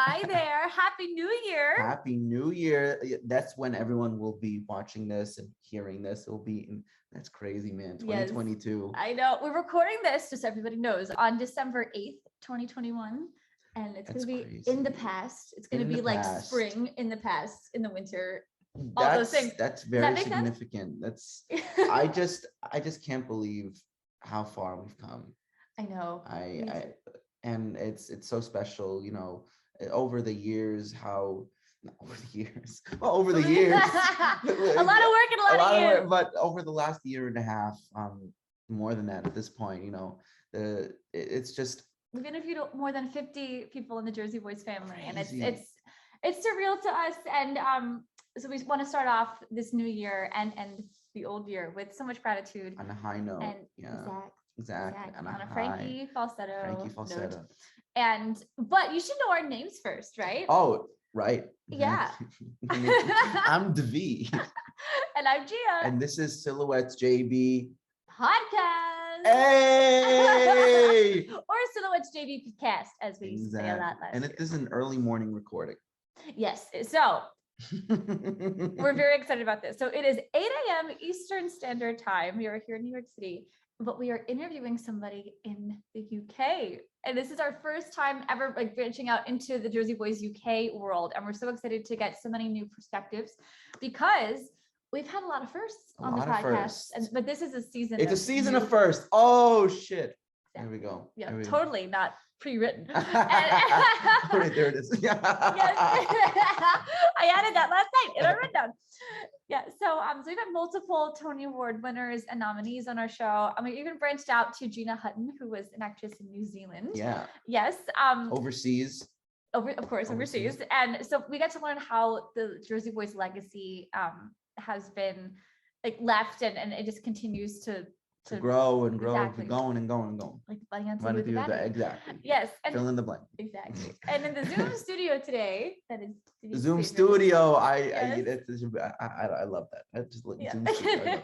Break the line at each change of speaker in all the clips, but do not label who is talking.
Hi there. Happy New Year.
Happy New Year. That's when everyone will be watching this and hearing this. It'll be, that's crazy, man. 2022.
Yes, I know. We're recording this, just so everybody knows, on December 8th, 2021. And it's going to be
crazy.
In the past. It's going to be like spring in the past, in the winter. All those things.
That's very significant. That's I just can't believe how far we've come.
I know.
And it's so special, you know, over the years, over the years, a lot of work and a lot of years. But over the last year and a half, more than that at this point, you know, it's just,
we've interviewed more than 50 people in the Jersey Boys family, and it's surreal to us. And so we want to start off this new year and the old year with so much gratitude
on a high note.
And
exactly.
On a Frankie falsetto.
Note.
But you should know our names first, right?
Oh, right.
Yeah.
I'm Devi.
And I'm Gia.
And this is Silhouettes JB
Podcast.
Hey!
Or Silhouettes JB Cast, as we say a lot last
year. And it is an early morning recording.
Yes. So we're very excited about this. So it is 8 a.m. Eastern Standard Time. We are here in New York City, but we are interviewing somebody in the UK. And this is our first time ever like branching out into the Jersey Boys UK world. And we're so excited to get so many new perspectives because we've had a lot of firsts on the podcast. But this is a season.
It's a season of firsts. Oh, shit. Exactly. There we go.
Yeah, totally not pre-written.
There it is.
Yes. I added that last night in our rundown. Yeah, so we've had multiple Tony Award winners and nominees on our show. We even branched out to Gina Hutton, who was an actress in New Zealand.
Yeah.
Yes.
Overseas.
Of course, overseas. And so we got to learn how the Jersey Boys legacy has been like left, and it just continues to
grow and grow, exactly. Going and going and going.
Like the bunny on the
exactly.
Yes. And
fill in the blank.
Exactly. And in the Zoom studio today, that is
the Zoom studio. I love that. I just Zoom studio.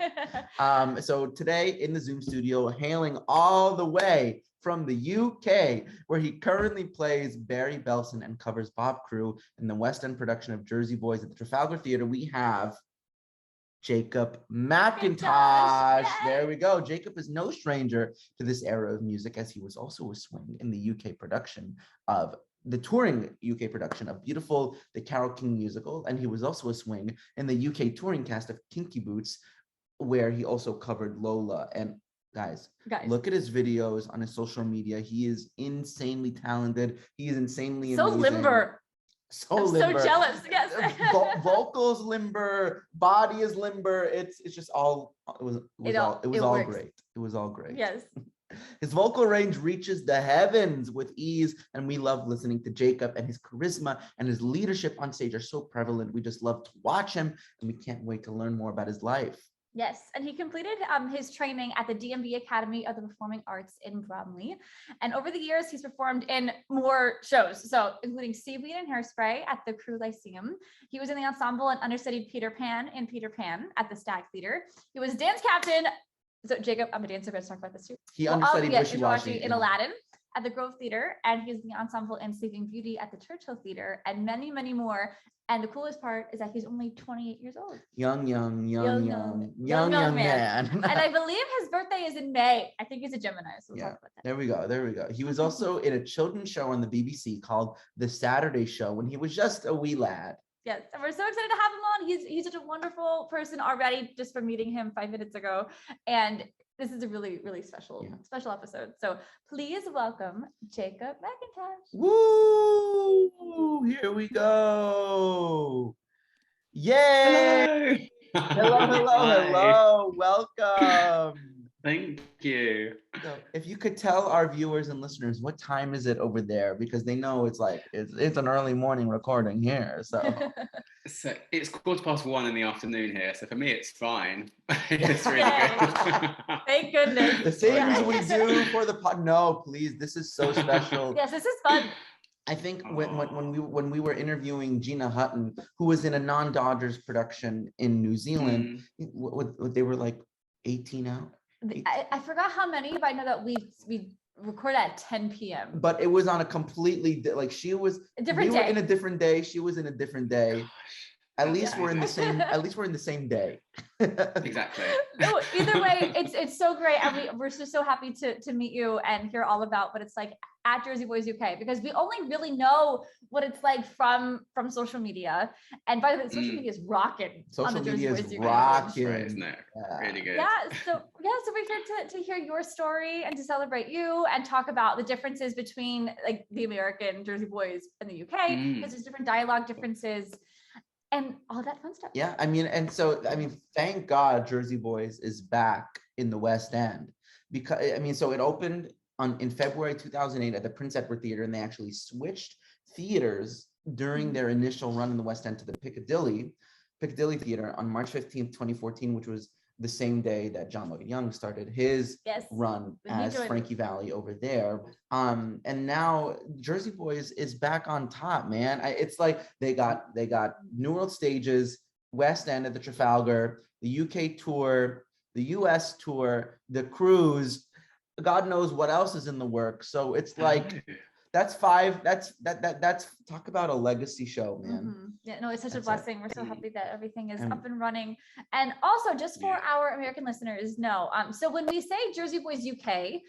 So today in the Zoom studio, hailing all the way from the UK, where he currently plays Barry Belson and covers Bob Crewe in the West End production of Jersey Boys at the Trafalgar Theatre, we have Jacob McIntosh. There we go. Jacob is no stranger to this era of music, as he was also a swing in the UK production of the touring UK production of the Carole King musical. And he was also a swing in the UK touring cast of Kinky Boots, where he also covered Lola. And guys, look at his videos on his social media. He is insanely talented. He is insanely amazing.
Limber.
So
jealous. Yes.
Vocals limber, body is limber. It's just all it was all great. It was all great.
Yes.
His vocal range reaches the heavens with ease, and we love listening to Jacob, and his charisma and his leadership on stage are so prevalent. We just love to watch him, and we can't wait to learn more about his life.
Yes, and he completed his training at the DMB Academy of the Performing Arts in Bromley. And over the years, he's performed in more shows, so including Seaweed and Hairspray at the Crewe Lyceum. He was in the ensemble and understudied Peter Pan in Peter Pan at the Stag Theater. He was dance captain. So Jacob, I'm a dancer, but let's talk about this too.
He understudied
Wishy-Washy in Aladdin at the Grove Theater, and he's in the ensemble in Sleeping Beauty at the Churchill Theater, and many, many more. And the coolest part is that he's only 28 years old. Young man. And I believe his birthday is in May. I think he's a Gemini. So we'll talk about that.
There we go. He was also in a children's show on the BBC called The Saturday Show when he was just a wee lad.
Yes, and we're so excited to have him on. He's such a wonderful person already just from meeting him 5 minutes ago. And this is a really, really special episode. So please welcome Jacob McIntosh.
Woo! Here we go. Yay! Hello. Welcome.
Thank you.
So if you could tell our viewers and listeners, what time is it over there? Because they know it's an early morning recording here. So
it's 1:15 in the afternoon here. So for me, it's fine. It's really good.
Thank goodness.
The things we do for the pod. No, please. This is so special.
Yes, this is fun.
I think when we were interviewing Gina Hutton, who was in a non-Dodgers production in New Zealand, they were like 18 out.
I forgot how many, but I know that we record at 10 p.m.
But it was on a completely like she was
a different
we
day.
were in a different day. She was in a different day. At least we're in the same. At least we're in the same day.
Exactly.
No, either way, it's so great, and we're just so happy to meet you and hear all about what it's like at Jersey Boys UK, because we only really know what it's like from social media. And by the way, social media is rocking.
Social
on the
media
Jersey
is
Boys UK
rocking,
right, isn't it? Really good.
So we're here to hear your story and to celebrate you and talk about the differences between like the American Jersey Boys and the UK, because there's different dialogue differences and all that fun stuff.
Yeah, I mean, thank God Jersey Boys is back in the West End, because so it opened in February 2008 at the Prince Edward Theater, and they actually switched theaters during their initial run in the West End to the Piccadilly Theater on March 15th, 2014, which was the same day that John Logan Young started his run as Frankie Valli over there. And now Jersey Boys is back on top, man. It's like they got New World Stages, West End at the Trafalgar, the UK tour, the US tour, the cruise, God knows what else is in the works. So it's like that's five. That's talk about a legacy show, man.
Yeah, no, it's such a blessing. We're so happy that everything is up and running. And also, just for our American listeners, know, so when we say Jersey Boys UK,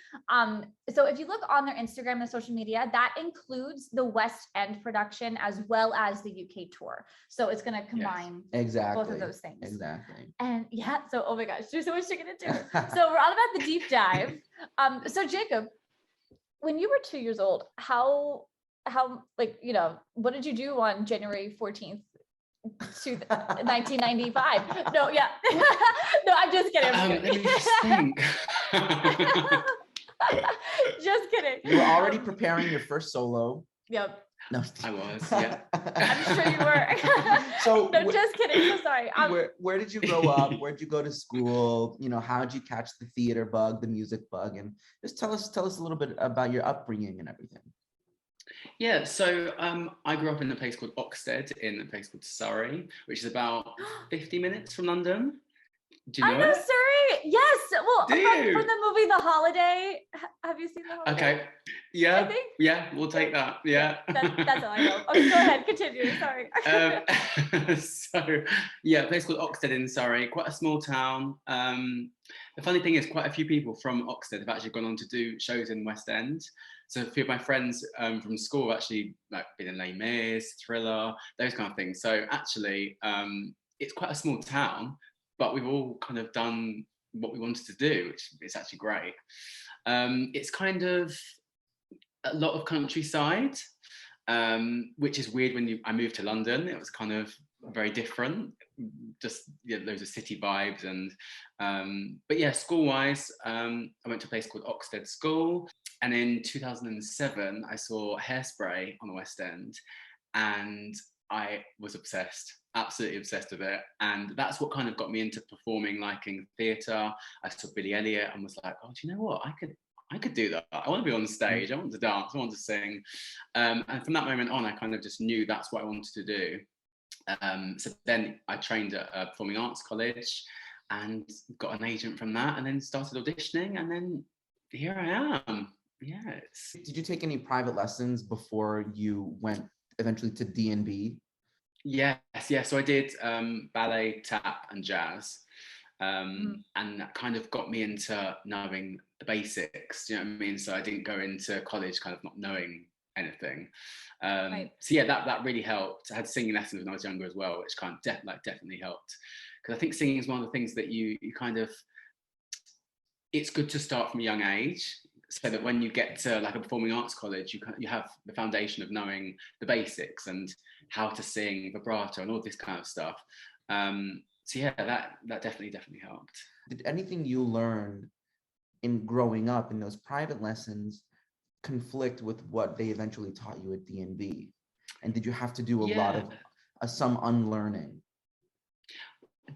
so if you look on their Instagram and social media, that includes the West End production as well as the UK tour. So it's going to combine both of those things.
Exactly.
And so oh my gosh, there's so much to get into. So we're all about the deep dive. So Jacob, when you were 2 years old, how like, what did you do on January 14th, 1995? No, no, I'm just kidding.
Let me just think.
Just kidding.
You were already preparing your first solo.
Yep.
No,
I was. Yeah.
I'm sure you were.
So
no, just kidding. So sorry.
Where did you grow up? Where did you go to school? How did you catch the theater bug, the music bug, and just tell us a little bit about your upbringing and everything.
Yeah, so I grew up in a place called Oxted, in a place called Surrey, which is about 50 minutes from London. Do you know
I know
it?
Surrey. Yes. Well, from the movie The Holiday. Have you seen The Holiday?
Okay. Yeah. Yeah, we'll take that. Yeah.
That's all I know. Okay, go ahead. Continue. Sorry.
So, yeah, a place called Oxted in Surrey, quite a small town. The funny thing is, quite a few people from Oxted have actually gone on to do shows in West End. So a few of my friends from school have actually been in Les Mis, Thriller, those kind of things. So actually, it's quite a small town, but we've all kind of done what we wanted to do, which is actually great. It's kind of a lot of countryside, which is weird when I moved to London. It was kind of very different, just loads of city vibes. But yeah, school-wise, I went to a place called Oxted School. And in 2007, I saw Hairspray on the West End, and I was obsessed, absolutely obsessed with it. And that's what kind of got me into performing, liking theatre. I saw Billy Elliot and was like, oh, do you know what? I could do that. I want to be on stage. I want to dance. I want to sing. And from that moment on, I kind of just knew that's what I wanted to do. So then I trained at a performing arts college and got an agent from that, and then started auditioning, and then here I am. Yes.
Did you take any private lessons before you went eventually to D&B?
Yes. So I did ballet, tap, and jazz. And that kind of got me into knowing the basics. Do you know what I mean? So I didn't go into college kind of not knowing anything. So yeah, that really helped. I had singing lessons when I was younger as well, which kind of definitely helped. Because I think singing is one of the things that you kind of, it's good to start from a young age, so that when you get to like a performing arts college, you have the foundation of knowing the basics and how to sing vibrato and all this kind of stuff. So yeah, that definitely helped.
Did anything you learned in growing up in those private lessons conflict with what they eventually taught you at D&B? And did you have to do a lot of some unlearning?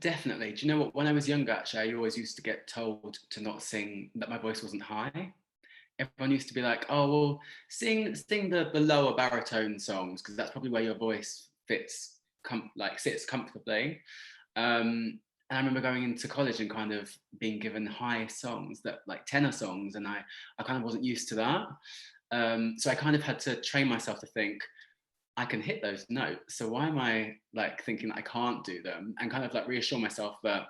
Definitely. Do you know what? When I was younger, actually, I always used to get told to not sing, that my voice wasn't high. Everyone used to be like, oh, well, sing the lower baritone songs, because that's probably where your voice sits comfortably. I remember going into college and kind of being given high songs, that like tenor songs, and I kind of wasn't used to that. So I kind of had to train myself to think, I can hit those notes, so why am I like thinking that I can't do them? And kind of like reassure myself that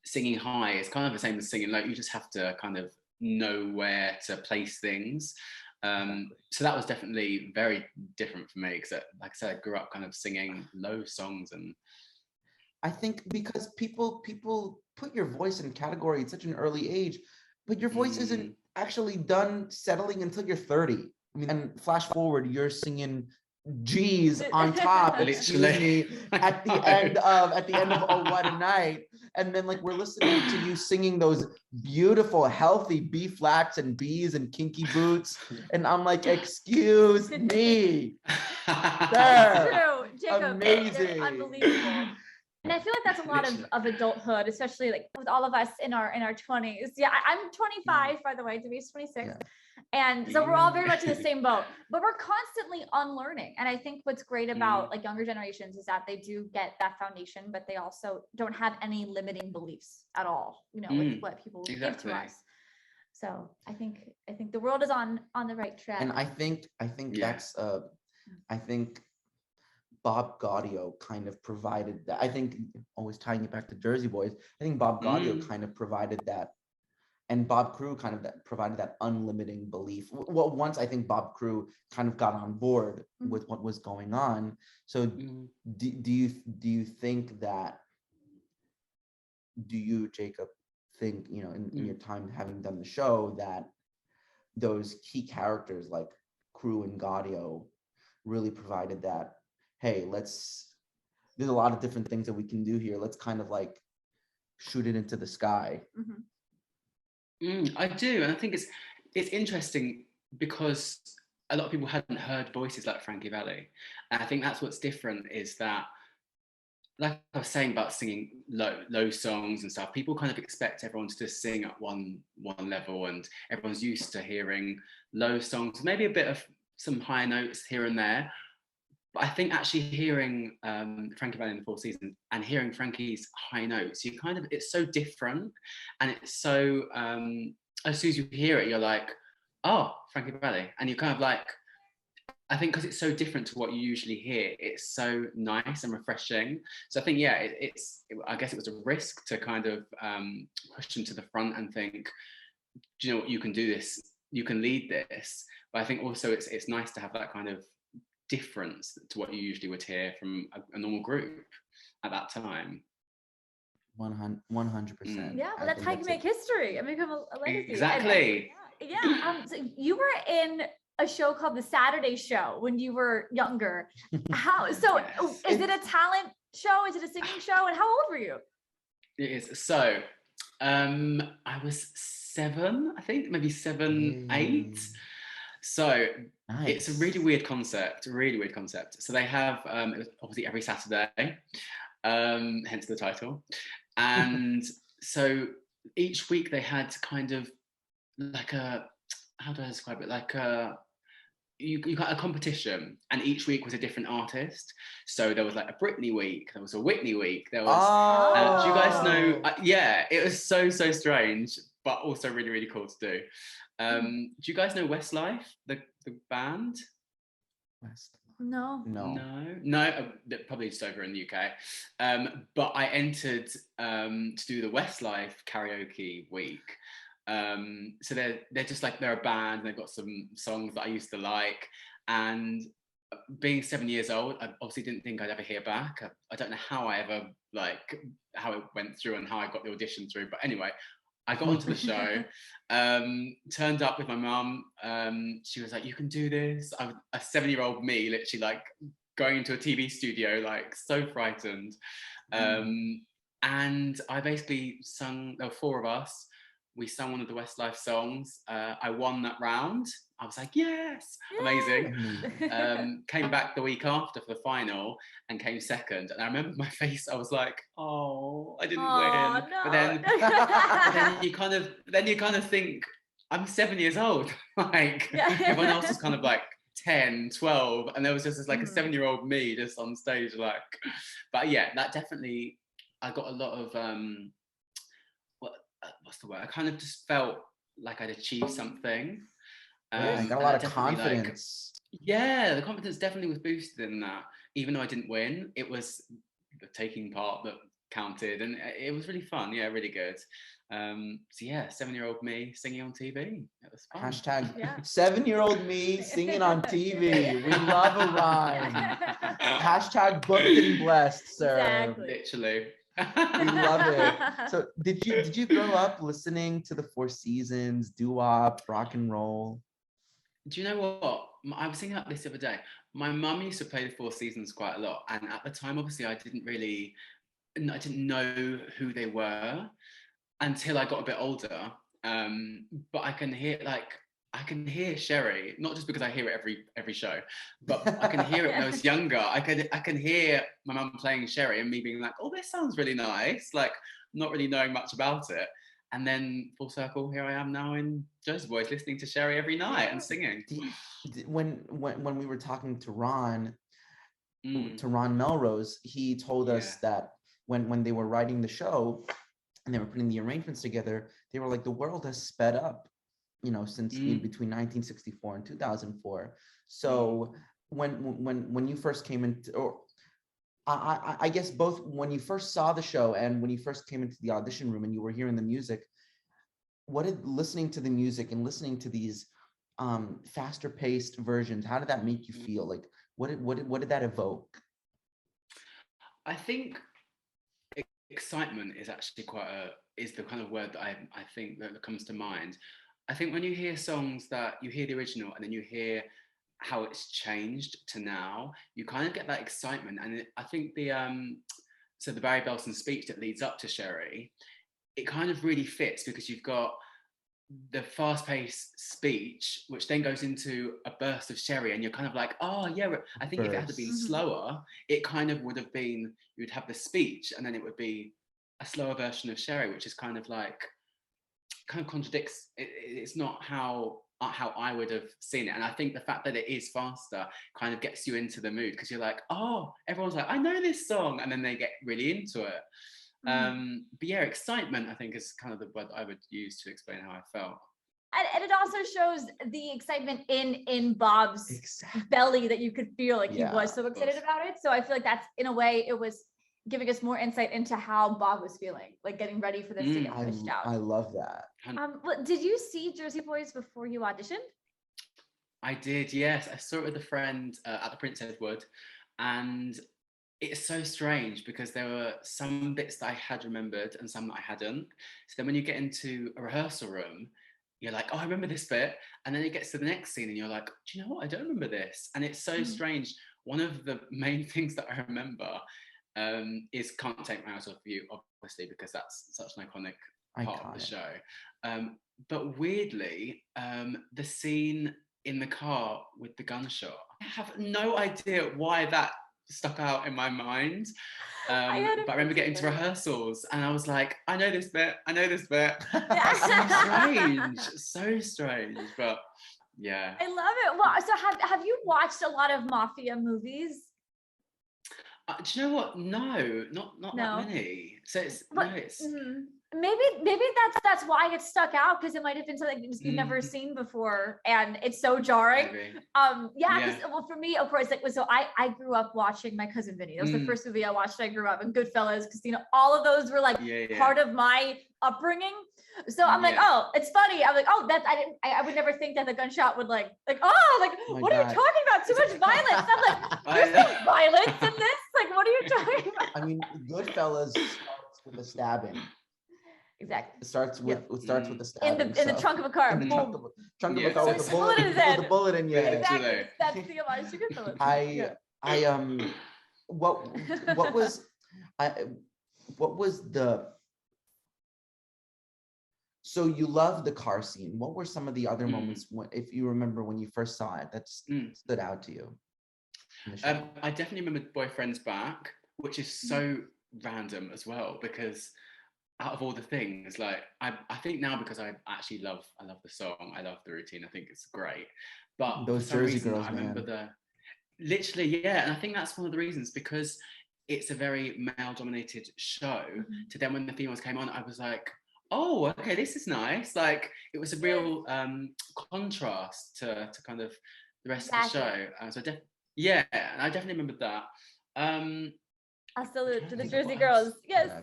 singing high is kind of the same as singing low. You just have to kind of know where to place things. So that was definitely very different for me, because like I said, I grew up kind of singing low songs. And
I think because people put your voice in category at such an early age, but your voice isn't actually done settling until you're 30. I mean, and flash forward, you're singing G's on top, excuse me, at the end of Oh What a Night. And then like we're listening to you singing those beautiful, healthy B flats and B's and kinky boots. And I'm like, excuse me.
True, Jacob,
amazing.
Unbelievable. And I feel like that's a lot of adulthood, especially like with all of us in our 20s. Yeah, I'm 25, by the way, Demi's 26. Yeah. And so we're all very much in the same boat, but we're constantly unlearning. And I think what's great about like younger generations is that they do get that foundation, but they also don't have any limiting beliefs at all, you know, with what people give to us. So I think the world is on the right track.
And I think that's I think Bob Gaudio kind of provided that. I think, always tying it back to Jersey Boys, I think Bob Gaudio kind of provided that, and Bob Crewe kind of provided that unlimiting belief. Well, once I think Bob Crewe kind of got on board with what was going on. So do you think that, do you, Jacob, think, you know, in your time having done the show, that those key characters like Crewe and Gaudio really provided that, hey, there's a lot of different things that we can do here. Let's kind of like shoot it into the sky.
I do. And I think it's interesting because a lot of people hadn't heard voices like Frankie Valli. And I think that's what's different, is that, like I was saying about singing low songs and stuff, people kind of expect everyone to just sing at one level, and everyone's used to hearing low songs, maybe a bit of some higher notes here and there. But I think actually hearing Frankie Valli in the Four Seasons and hearing Frankie's high notes, you kind of, it's so different, and it's so, as soon as you hear it, you're like, oh, Frankie Valli, and you kind of like, I think because it's so different to what you usually hear, it's so nice and refreshing. So I think, yeah, I guess it was a risk to kind of push them to the front and think, do you know what, you can do this, you can lead this. But I think also it's nice to have that kind of difference to what you usually would hear from a normal group at that time.
100%.
Yeah, well, that's how you make history and become a legacy.
Exactly.
Yeah. So you were in a show called The Saturday Show when you were younger. So is it a talent show? Is it a singing show? And how old were you?
It is. So I was 7, I think, maybe 7, 8. So nice. It's a really weird concept, So they have, it was obviously every Saturday, hence the title. And so each week they had kind of like how do I describe it? Like you got a competition, and each week was a different artist. So there was like a Britney week, there was a Whitney week, there was, do you guys know, yeah, it was so strange, but also really, really cool to do. Do you guys know Westlife, the band?
No,
probably just over in the UK. But I entered to do the Westlife karaoke week. So they're just like, they're a band, and they've got some songs that I used to like. And being 7 years old, I obviously didn't think I'd ever hear back. I don't know how how it went through and how I got the audition through. But anyway, I got onto the show, turned up with my mum. She was like, you can do this. I was a 7-year-old me, literally like going into a TV studio, like so frightened. And I basically sung, there were 4 of us. We sung one of the Westlife songs. I won that round. I was like, yes, amazing. Came back the week after for the final and came second. And I remember my face, I was like, oh, I didn't win. No. But then you kind of think, I'm 7 years old. Like everyone else is kind of like 10, 12. And there was just this like a 7-year-old me just on stage, like, but yeah, that definitely I got a lot of what's the word? I kind of just felt like I'd achieved something.
Yeah, got a
and
lot
I
of
definitely,
confidence.
yeah, the confidence definitely was boosted in that. Even though I didn't win, it was the taking part that counted, and it was really fun. Yeah, really good. So yeah, 7-year-old me singing on TV. It was fun.
Hashtag
Yeah.
7-year-old me singing on TV. We love a rhyme. Hashtag booked and blessed, sir.
Exactly.
Literally.
We love it. So did you grow up listening to the Four Seasons, doo-wop, rock and roll?
Do you know what? I was thinking about this the other day. My mum used to play the Four Seasons quite a lot, and at the time, obviously, I didn't know who they were until I got a bit older. But I can hear Sherry, not just because I hear it every show, but I can hear it when I was younger. I can hear my mum playing Sherry and me being like, oh, this sounds really nice, like not really knowing much about it. And then full circle, here I am now in Joseph Boys, listening to Sherry every night and singing.
When we were talking to Ron
Mm.
Melrose, he told us that when they were writing the show and they were putting the arrangements together, they were like, the world has sped up, since between 1964 and 2004. So when you first came into, or I guess both when you first saw the show and when you first came into the audition room and you were hearing the music, what did listening to the music and listening to these faster paced versions, how did that make you feel? Like what did that evoke?
I think excitement is actually is the kind of word that I think that comes to mind. I think when you hear songs that you hear the original and then you hear how it's changed to now, you kind of get that excitement. And I think the Barry Belson speech that leads up to Sherry, it kind of really fits because you've got the fast-paced speech, which then goes into a burst of Sherry, and you're kind of like, oh yeah. I think if it had been slower, it kind of would have been, you'd have the speech, and then it would be a slower version of Sherry, which is kind of contradicts. It's not how I would have seen it, and I think the fact that it is faster kind of gets you into the mood because you're like, oh, everyone's like, I know this song, and then they get really into it. But yeah, excitement, I think, is kind of the word I would use to explain how I felt.
And it also shows the excitement in Bob's belly that you could feel like he was so excited about it. So I feel like that's, in a way, it was giving us more insight into how Bob was feeling, like getting ready for this to get pushed out.
I love that.
Did you see Jersey Boys before you auditioned?
I did, yes. I saw it with a friend at the Prince Edward, and it's so strange because there were some bits that I had remembered and some that I hadn't. So then when you get into a rehearsal room, you're like, oh, I remember this bit. And then it gets to the next scene and you're like, do you know what? I don't remember this. And it's so strange. One of the main things that I remember is Can't Take My Eyes Off You, obviously, because that's such an iconic part of the show. But weirdly, the scene in the car with the gunshot, I have no idea why that stuck out in my mind. But I remember getting to rehearsals and I was like, I know this bit. So strange, but yeah.
I love it. Well, so have you watched a lot of mafia movies?
Do you know what? No, not that many. So it's
maybe that's why it stuck out, because it might have been something you've never seen before, and it's so jarring. Well, for me, of course, so I grew up watching My Cousin Vinny. That was the first movie I watched. I grew up in Goodfellas, Casino. All of those were like part of my upbringing. So I'm like, oh, it's funny. I'm like, oh, I would never think that the gunshot would what are you talking about? Too much violence. I'm like, there's no violence in this. Like, what are you talking about?
I mean, Goodfellas starts with a stabbing.
Exactly.
It starts with with the stabbing.
In the trunk of a car.
In the trunk of a car with a bullet in your head.
Exactly. That's the homage to Goodfellas.
What was the, so you love the car scene. What were some of the other moments, if you remember, when you first saw it, that stood out to you?
I definitely remember Boyfriend's Back, which is so random as well, because out of all the things, like I think now, because I love the song, I love the routine, I think it's great. But
those Jersey girls,
I remember literally, and I think that's one of the reasons, because it's a very male-dominated show. To then when the females came on, I was like, oh, okay, this is nice. Like, it was a real contrast to kind of the rest of the show. So yeah, I definitely remembered that.
A salute to the Jersey girls. Yes.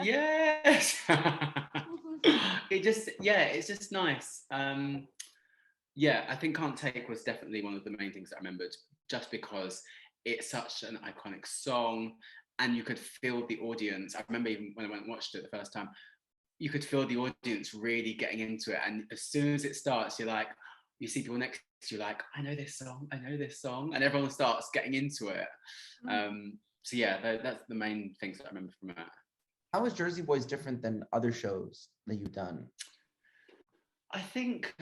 Yes. It's just nice. Yeah, I think Can't Take was definitely one of the main things that I remembered, just because it's such an iconic song and you could feel the audience. I remember even when I went and watched it the first time, you could feel the audience really getting into it. And as soon as it starts, you're like, you see people next to you like, I know this song, and everyone starts getting into it. So yeah, that's the main things that I remember from it.
How is Jersey Boys different than other shows that you've done?
I think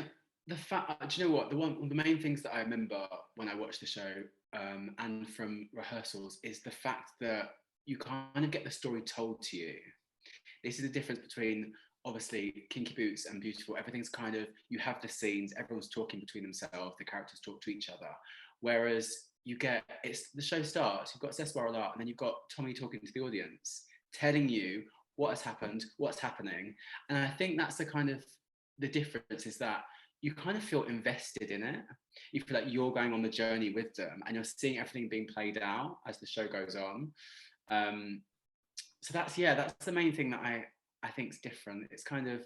the fact, do you know what, one of the main things that I remember when I watched the show and from rehearsals is the fact that you kind of get the story told to you. This is the difference between obviously Kinky Boots and Beautiful. Everything's kind of, you have the scenes, everyone's talking between themselves, the characters talk to each other. Whereas the show starts, you've got Accessoire and then you've got Tommie talking to the audience, telling you what has happened, what's happening. And I think that's the difference, is that you kind of feel invested in it. You feel like you're going on the journey with them and you're seeing everything being played out as the show goes on. So that's the main thing that I think is different. It's kind of,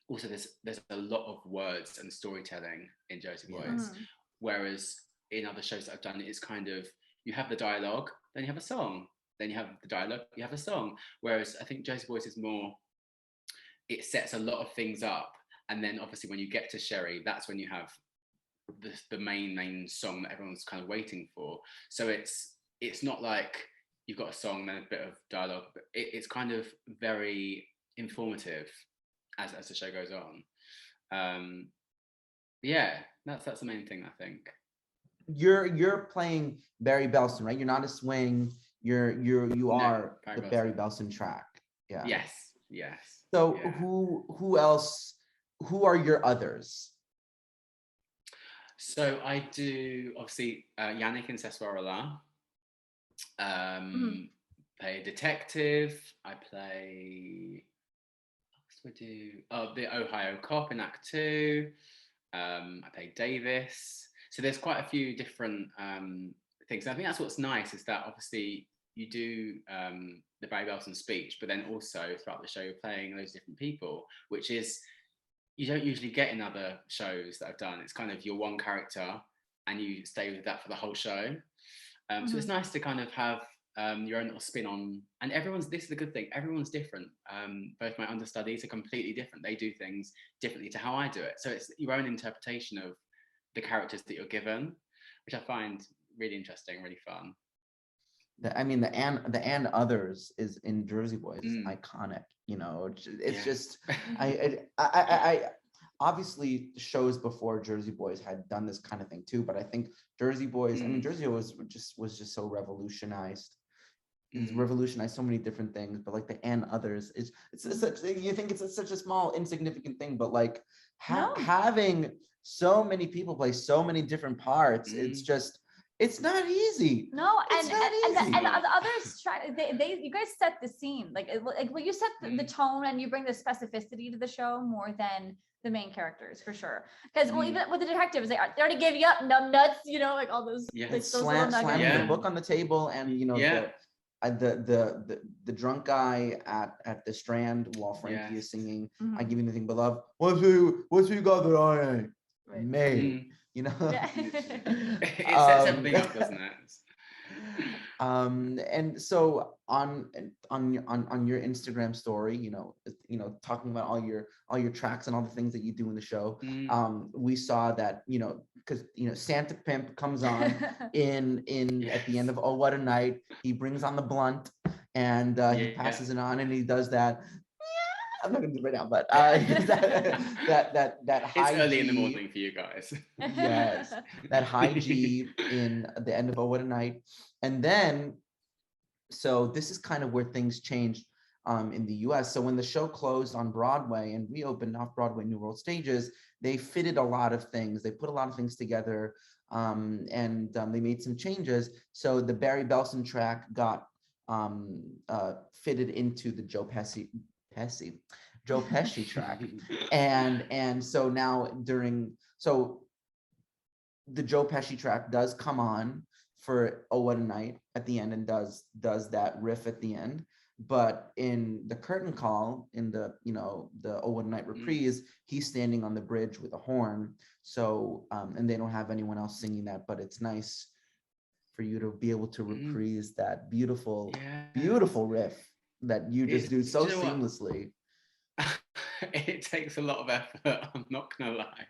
also there's a lot of words and storytelling in Jersey Boys, whereas in other shows that I've done, it's kind of, you have the dialogue, then you have a song, then you have the dialogue, you have a song. Whereas I think Jersey Boys is more, it sets a lot of things up, and then obviously when you get to Sherry, that's when you have the main song that everyone's kind of waiting for. So it's not like you've got a song, then a bit of dialogue, but it's kind of very informative as the show goes on. Yeah, that's the main thing, I think.
You're playing Barry Belson, right? You're not a swing. You are the Barry Belson track. Yeah.
Yes.
So yeah. Who else? Who are your others?
So I do obviously Yannick and Sessuarala. Play a detective. I play. What else do I do? The Ohio cop in Act 2. I play Davis. So there's quite a few different things. And I think that's what's nice, is that obviously you do the Barry Belson speech, but then also throughout the show you're playing those different people, which is, you don't usually get in other shows that I've done. It's kind of your one character and you stay with that for the whole show. So it's nice to kind of have your own little spin on, and this is the good thing, everyone's different. Both my understudies are completely different. They do things differently to how I do it. So it's your own interpretation of the characters that you're given, which I find really interesting, really fun.
The and others is in Jersey Boys is iconic. You know, it's just I obviously shows before Jersey Boys had done this kind of thing too, but I think Jersey Boys, I mean, Jersey was just so revolutionized. It's revolutionized so many different things, but like the and others is such, you think it's such a small insignificant thing, but like having so many people play so many different parts, it's not easy.
No, and the others try. You guys set the scene, like well, you set the tone and you bring the specificity to the show more than the main characters, for sure. Because well, even with the detectives, they already gave you up, numb nuts, you know, like all those.
Yeah, like, slamming the book on the table, and you know the drunk guy at the Strand while Frankie is singing, "I give you anything but love." What's you got that I ain't? Right. Me. You know,
it sets everything up, doesn't it?
And so on your Instagram story, you know, talking about all your tracks and all the things that you do in the show, we saw that, you know, because you know Santa Pimp comes on in at the end of Oh What a Night. He brings on the blunt and he passes it on, and he does that. I'm not gonna do it right now, but that high
it's early
G,
in the morning for you guys.
Yes, that high G in the end of Oh What a Night. And then, so this is kind of where things changed in the US. So when the show closed on Broadway and reopened Off Broadway New World Stages, they fitted a lot of things. They put a lot of things together They made some changes. So the Barry Belson track got fitted into the Joe Pesci track, and so now the Joe Pesci track does come on for Oh What a Night at the end, and does that riff at the end. But in the curtain call, in the the Oh What a Night reprise, he's standing on the bridge with a horn. So and they don't have anyone else singing that, but it's nice for you to be able to reprise that beautiful riff that you just do so seamlessly.
It takes a lot of effort, I'm not gonna lie.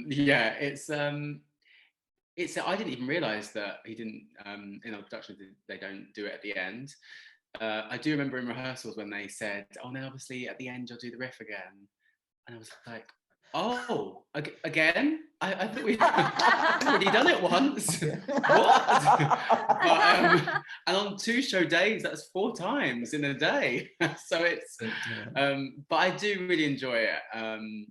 Yeah, it's I didn't even realize that he didn't in our production they don't do it at the end. I do remember in rehearsals when they said, oh, then obviously at the end you'll do the riff again, and I was like, oh, again? I thought we'd already done it once. What? But, and on 2 show days, that's 4 times in a day. So it's, but I do really enjoy it. And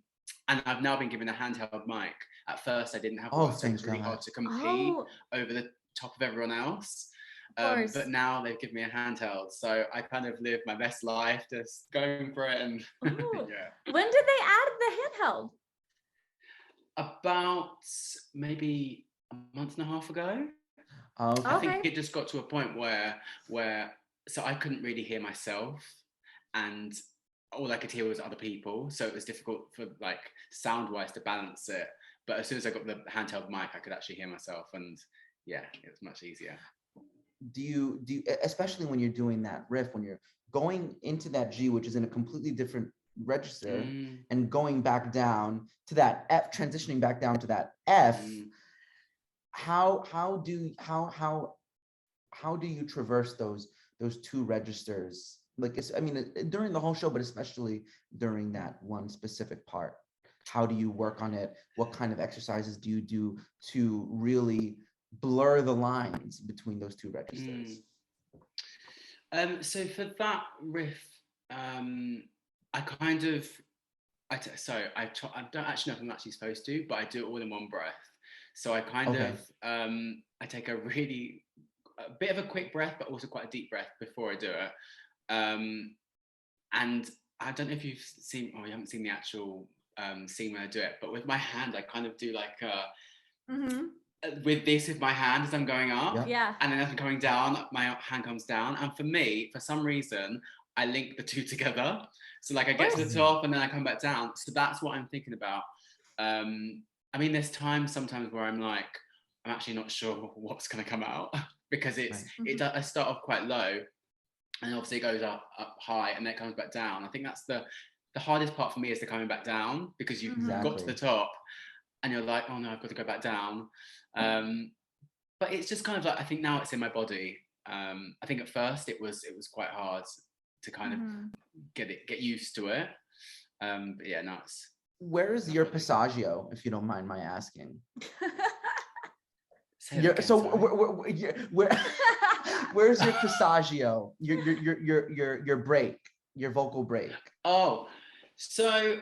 I've now been given a handheld mic. At first, I didn't have one, so it's really hard to compete over the top of everyone else. But now they've given me a handheld, so I kind of live my best life, just going for it. And yeah.
When did they add the handheld?
About maybe a month and a half ago. I think it just got to a point where so I couldn't really hear myself, and all I could hear was other people, so it was difficult for like sound-wise to balance it. But as soon as I got the handheld mic, I could actually hear myself, and yeah, it was much easier.
Do you especially when you're doing that riff, when you're going into that G, which is in a completely different register, and going back down to that F, transitioning back down to that F, how do you traverse those 2 registers? Like, I mean, during the whole show, but especially during that one specific part, how do you work on it? What kind of exercises do you do to really blur the lines between those 2 registers?
So for that riff, I don't actually know if I'm actually supposed to, but I do it all in one breath. So I kind of I take a bit of a quick breath, but also quite a deep breath before I do it. And I don't know if you've seen, or you haven't seen the actual scene when I do it, but with my hand, I kind of do like with this with my hand as I'm going up, and then as I'm coming down, my hand comes down. And for me, for some reason, I link the 2 together. So like I get to the top and then I come back down. So that's what I'm thinking about. I mean, there's sometimes where I'm like, I'm actually not sure what's going to come out because I start off quite low, and obviously it goes up high, and then it comes back down. I think that's the hardest part for me, is the coming back down, because you've got to the top and you're like, oh no, I've got to go back down. But it's just kind of like, I think now it's in my body. I think at first it was quite hard to kind of get used to it. But yeah, now it's.
Where is your passaggio, if you don't mind my asking? Where's your passaggio? Your break, your vocal break?
Oh, so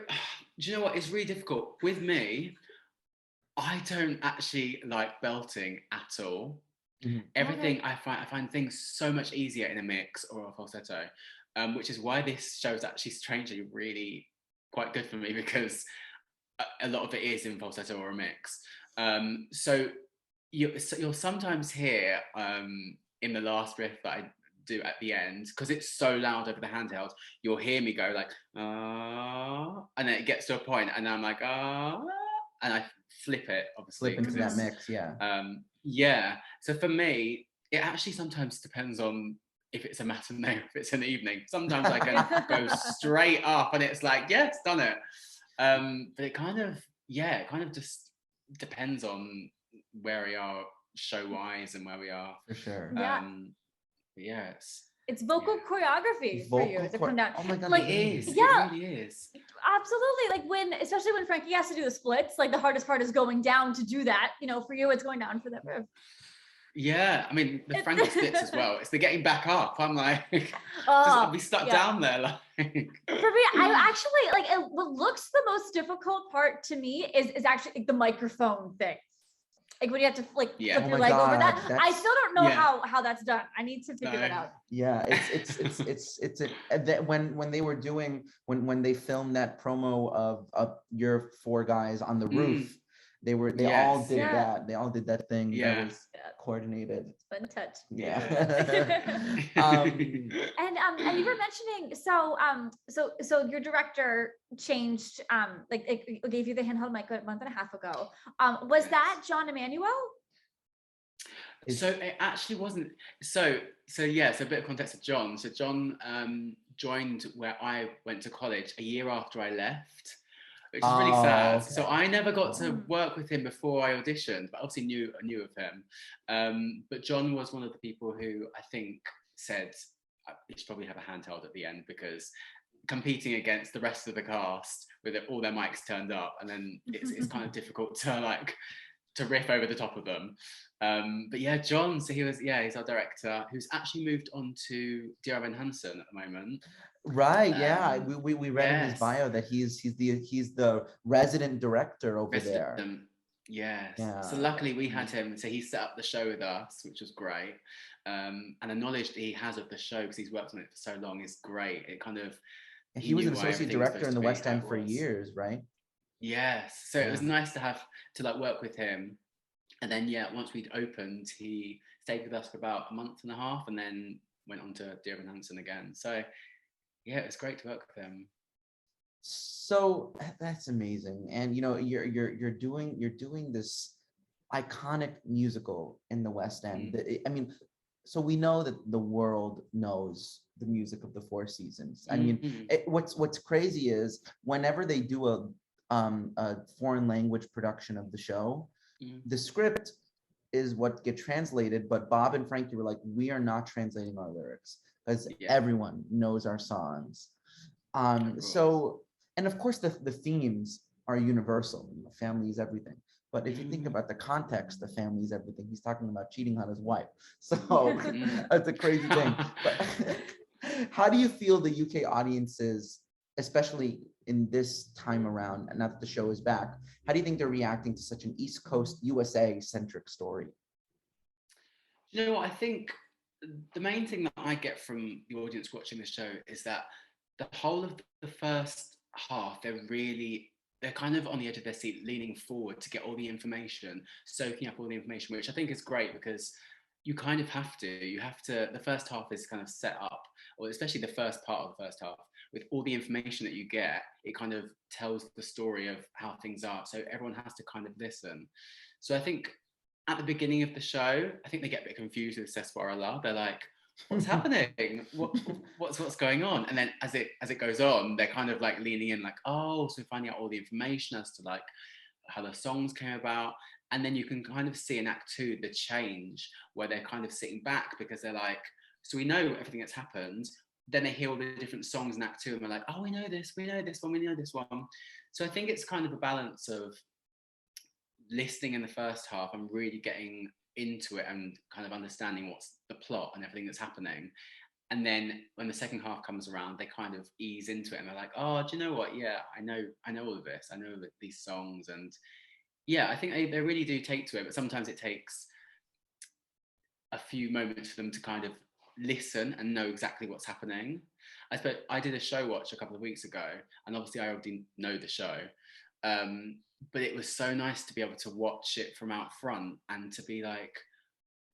do you know what? It's really difficult with me. I don't actually like belting at all. Everything I find things so much easier in a mix or a falsetto, which is why this show is actually strangely really quite good for me, because a lot of it is in falsetto or a mix. So you'll sometimes hear in the last riff that I do at the end, because it's so loud over the handheld, you'll hear me go like and then it gets to a point and I'm like and I flip it, obviously.
Flip into that mix,
yeah. So for me, it actually sometimes depends on if it's a matinee or if it's an evening. Sometimes I can go straight up and it's like, yeah, it's done it. But it kind of just depends on where we are show-wise and where we are.
For sure.
It's vocal choreography for you to come down.
Oh my God,
like, it is.
Yeah,
it really is.
Absolutely. Like especially when Frankie has to do the splits, like the hardest part is going down to do that. You know, for you, it's going down for that riff.
Yeah, I mean the Frankie splits as well. It's the getting back up. I'm like, I'll be stuck down there. Like,
for me, I actually what looks the most difficult part to me is actually the microphone thing. Like when you have to like
Yeah.
flip
Oh
your
my
leg over that.
God,
I still don't know
Yeah.
how that's done. I need to figure that
No.
out.
Yeah, when they were doing when they filmed that promo of your four guys on the roof, they all
Yes.
did
Yeah.
that. They all did that thing that
Yeah.
was coordinated.
Fun touch.
Yeah.
And you were mentioning so your director changed like it gave you the handheld mic a month and a half ago. Was that John Emmanuel?
So it actually wasn't. So yeah. So a bit of context of John. So John joined where I went to college a year after I left, which is really sad.
Okay.
So I never got to work with him before I auditioned, but obviously I knew of him. But John was one of the people who I think said you should probably have a handheld at the end, because competing against the rest of the cast with all their mics turned up, and then it's kind of difficult to riff over the top of them. But yeah, John, so he's our director, who's actually moved on to Dear Evan Hansen at the moment.
Right, yeah, we read in his bio that he's the resident director over there.
Yes.
Yeah.
So luckily we had him. So he set up the show with us, which was great. And the knowledge that he has of the show, because he's worked on it for so long, is great. It kind of
He was an associate director in the West End for years, right?
Yes. So it was nice to have to like work with him. And then once we'd opened, he stayed with us for about a month and a half, and then went on to Dear Evan Hansen again. So yeah, it was great to work with him.
So that's amazing. And you're doing this iconic musical in the West End. I mean, so we know that the world knows the music of the Four Seasons. I mean, what's crazy is whenever they do a foreign language production of the show, the script is what get translated, but Bob and Frankie were like, we are not translating our lyrics because everyone knows our songs. So, and of course the themes are universal. Family is everything. But if you think about the context, the family is everything. He's talking about cheating on his wife. So that's a crazy thing. But how do you feel the UK audiences, especially in this time around, and now that the show is back, how do you think they're reacting to such an East Coast USA centric story?
You know what, I think the main thing that I get from the audience watching the show is that the whole of the first half, they're kind of on the edge of their seat, leaning forward to get all the information, soaking up all the information, which I think is great, because you kind of have to. The first half is kind of set up, or especially the first part of the first half, with all the information that you get, it kind of tells the story of how things are. So everyone has to kind of listen. So I think at the beginning of the show, I think they get a bit confused with Sessuara. They're like, what's happening? What's going on? And then as it goes on, they're kind of like leaning in, like, oh, so finding out all the information as to like how the songs came about. And then you can kind of see in Act 2 the change, where they're kind of sitting back because they're like, so we know everything that's happened. Then they hear all the different songs in Act 2 and they're like, oh, we know this one, we know this one. So I think it's kind of a balance of listening in the first half and really getting into it and kind of understanding what's the plot and everything that's happening. And then when the second half comes around, they kind of ease into it and they're like, oh, do you know what? Yeah, I know all of this. I know these songs. And yeah, I think they really do take to it, but sometimes it takes a few moments for them to kind of listen and know exactly what's happening. I did a show watch a couple of weeks ago, and obviously I already know the show, but it was so nice to be able to watch it from out front and to be like,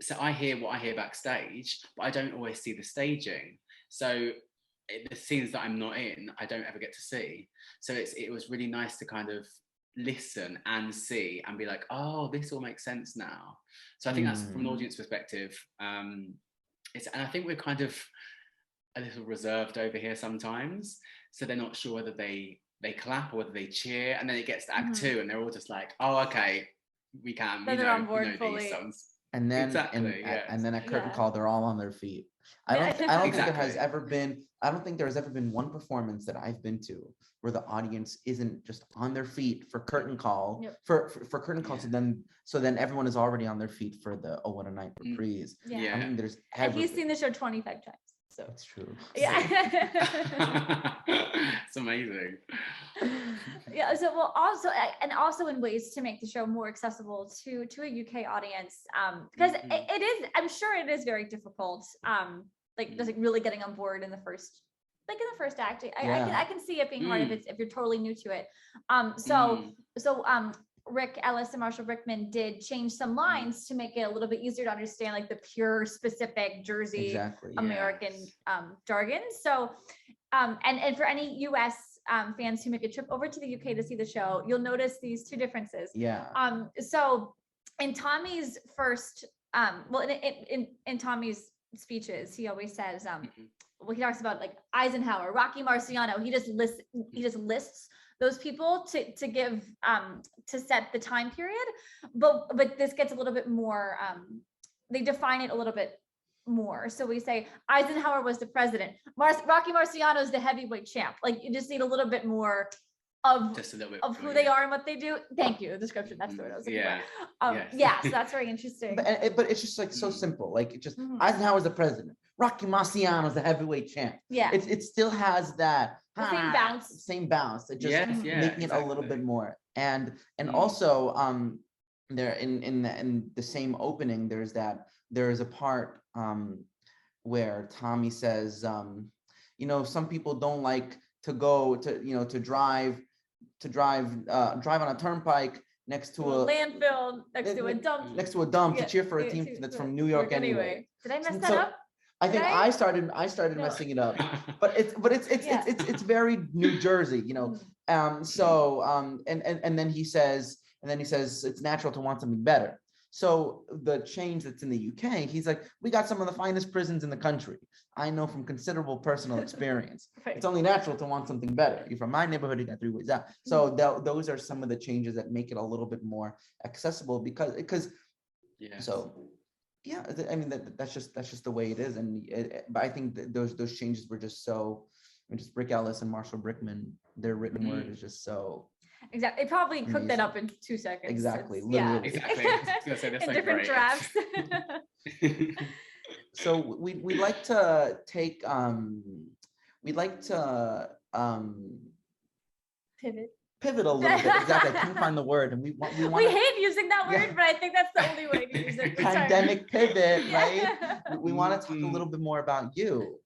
so I hear what I hear backstage, but I don't always see the staging. So the scenes that I'm not in, I don't ever get to see. So it was really nice to kind of listen and see and be like, oh, this all makes sense now. So I think that's from an audience perspective. And I think we're kind of a little reserved over here sometimes. So they're not sure whether they clap or whether they cheer. And then it gets to Act 2 and they're all just like, oh, okay, we can.
Then they're on board fully.
These songs.
And then and then at curtain call, they're all on their feet. I don't think there has ever been, I don't think there's ever been one performance that I've been to where the audience isn't just on their feet for curtain call, for curtain call. So then everyone is already on their feet for the Oh What a Night reprise.
Yeah.
I mean, there's
and he's seen the show 25 times. So
That's true.
yeah.
It's amazing.
Yeah, so well also and also in ways to make the show more accessible to a UK audience, because it is, I'm sure it is very difficult, like just like really getting on board in the first act. I can see it being hard if you're totally new to it. Rick Ellis and Marshall Rickman did change some lines to make it a little bit easier to understand, like the pure specific Jersey American jargon. So and for any US fans who make a trip over to the UK to see the show, you'll notice these two differences. So in Tommie's first in Tommie's speeches, he always says well, he talks about like Eisenhower, Rocky Marciano. He just lists those people to give to set the time period, but this gets a little bit more, they define it a little bit more. So we say Eisenhower was the president, Rocky Marciano is the heavyweight champ. Like you just need a little bit more of
just a little bit
of who they are and what they do. Thank you. The description. That's the word I was looking for. Yeah, so that's very interesting.
But it's just like so simple. Like it just Eisenhower's the president. Rocky Marciano's the heavyweight champ.
Yeah.
It still has that
same bounce.
Same bounce. It just making it a little bit more. And also there in the same opening, there is a part where Tommie says, you know, some people don't like to go to, you know, to drive on a turnpike next to a
landfill, next to a dump
to cheer for a team that's from New York anyway.
Did I mess that up?
I think I started messing it up, but it's very New Jersey, you know. And then he says it's natural to want something better. So the change that's in the UK, he's like, we got some of the finest prisons in the country. I know from considerable personal experience. It's only natural to want something better. You're from my neighborhood, you got 3 ways out. So those are some of the changes that make it a little bit more accessible because so. Yeah, I mean that's just the way it is, but I think that those changes were just so. I mean, just Rick Ellis and Marshall Brickman, their written word is just so.
Exactly, it probably cooked that up in 2 seconds.
Exactly,
literally. Exactly.
In like different drafts.
So we'd like to take pivot a little bit. Exactly. I couldn't find the word, and we
hate using that word, but I think that's the only way to use it.
Pandemic pivot, right? We want to talk a little bit more about you.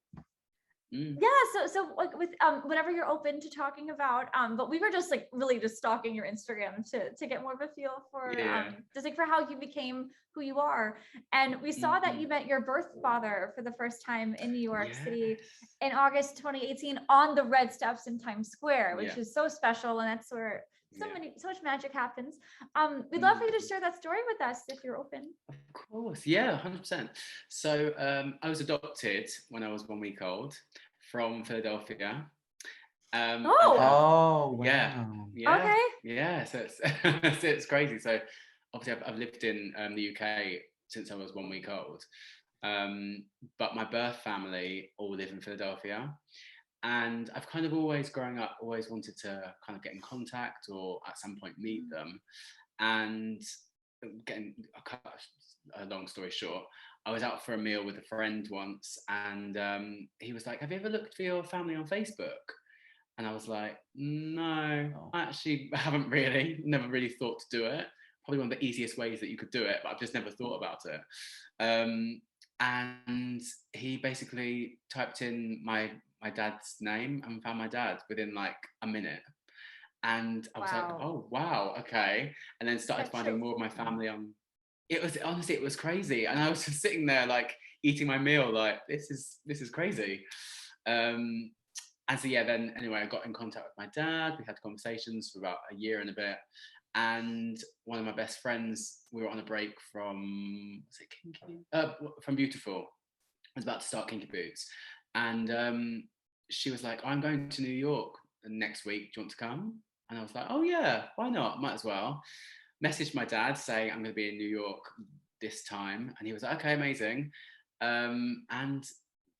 Yeah, so like with whatever you're open to talking about, but we were just like really just stalking your Instagram to get more of a feel for just like for how you became who you are, and we saw that you met your birth father for the first time in New York City in August 2018 on the red steps in Times Square, which is so special, and that's where so much magic happens. We'd love for you to share that story with us if you're open.
Of course, yeah, 100%. So I was adopted when I was 1 week old from Philadelphia.
Wow.
Yeah.
Okay.
Yeah, so it's crazy. So obviously I've lived in the UK since I was 1 week old, but my birth family all live in Philadelphia. And I've kind of always, growing up, always wanted to kind of get in contact or at some point meet them. And getting a long story short, I was out for a meal with a friend once, and he was like, have you ever looked for your family on Facebook? And I was like, no, I actually haven't really, never really thought to do it. Probably one of the easiest ways that you could do it, but I've just never thought about it. And he basically typed in my dad's name and found my dad within like a minute. And I was like, oh, wow, okay. And then started finding more of my family on. It was crazy. And I was just sitting there like eating my meal, like, this is crazy. And so, then anyway, I got in contact with my dad. We had conversations for about a year and a bit. And one of my best friends, we were on a break from, was it KINKY? From Beautiful. I was about to start KINKY Boots. And she was like, I'm going to New York next week. Do you want to come? And I was like, oh yeah, why not? Might as well. Messaged my dad saying I'm going to be in New York this time. And he was like, okay, amazing. And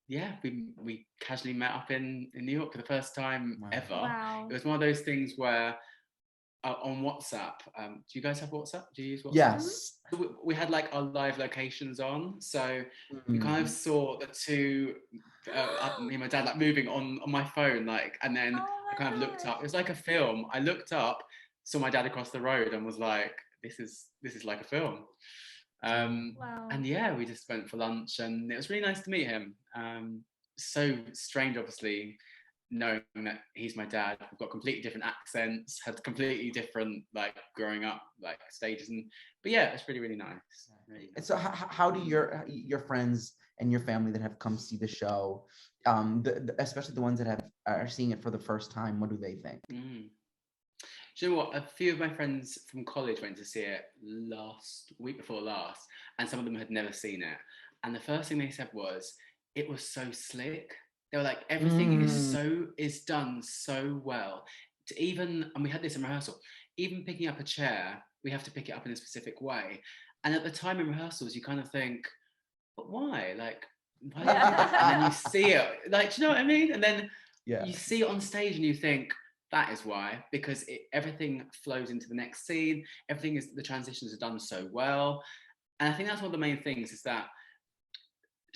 yeah, we casually met up in New York for the first time ever.
Wow.
It was one of those things where on WhatsApp. Do you guys have WhatsApp? Do you use WhatsApp?
Yes.
We had like our live locations on, so we kind of saw the two, me and my dad, like moving on my phone, like, and then I kind of looked up. It was like a film. I looked up, saw my dad across the road, and was like, "This is like a film."
Wow.
And yeah, we just went for lunch, and it was really nice to meet him. So strange, obviously, knowing that he's my dad. We've got completely different accents, had completely different like growing up like stages, but yeah, it's really, really nice. Really nice.
So how do your friends and your family that have come see the show, especially the ones that are seeing it for the first time, what do they think?
Do you know what? A few of my friends from college went to see it week before last, and some of them had never seen it. And the first thing they said was, it was so slick. They were like, everything is done so well. And we had this in rehearsal, even picking up a chair, we have to pick it up in a specific way. And at the time in rehearsals, you kind of think, but why? Like, why don't you do that? And then you see it, like, do you know what I mean? And then you see it on stage and you think, that is why, because everything flows into the next scene. The transitions are done so well. And I think that's one of the main things, is that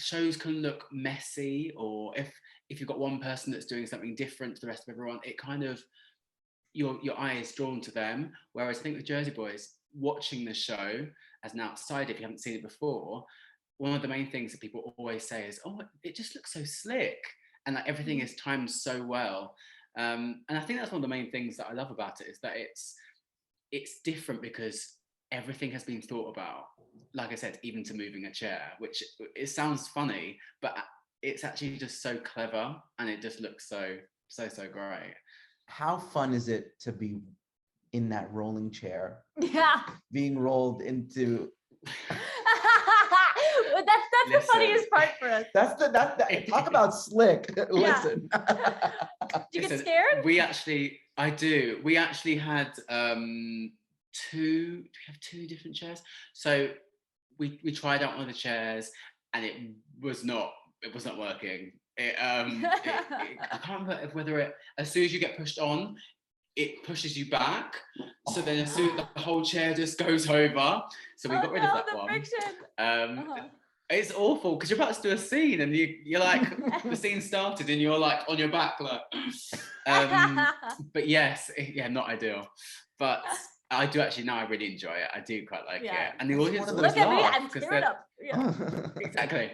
shows can look messy, or if you've got one person that's doing something different to the rest of everyone, it kind of, your eye is drawn to them. Whereas I think with Jersey Boys, watching the show as an outsider, if you haven't seen it before, one of the main things that people always say is, oh, it just looks so slick, and like everything is timed so well. And I think that's one of the main things that I love about it, is that it's different because everything has been thought about. Like I said, even to moving a chair, which it sounds funny, but it's actually just so clever, and it just looks so great.
How fun is it to be in that rolling chair?
Yeah.
Being rolled into.
That's the funniest part for us.
That's talk about slick. Listen.
Do you get scared?
We actually had two different chairs. So we tried out one of the chairs, and it was not working. I can't remember whether as soon as you get pushed on, it pushes you back. So then as soon as the whole chair just goes over. So we got rid of that one. Friction. It's awful because you're about to do a scene, and you're like, the scene started and you're like on your back, like. But yes, not ideal. But I do actually now. I really enjoy it. I do quite like it, and the audience always laugh because exactly.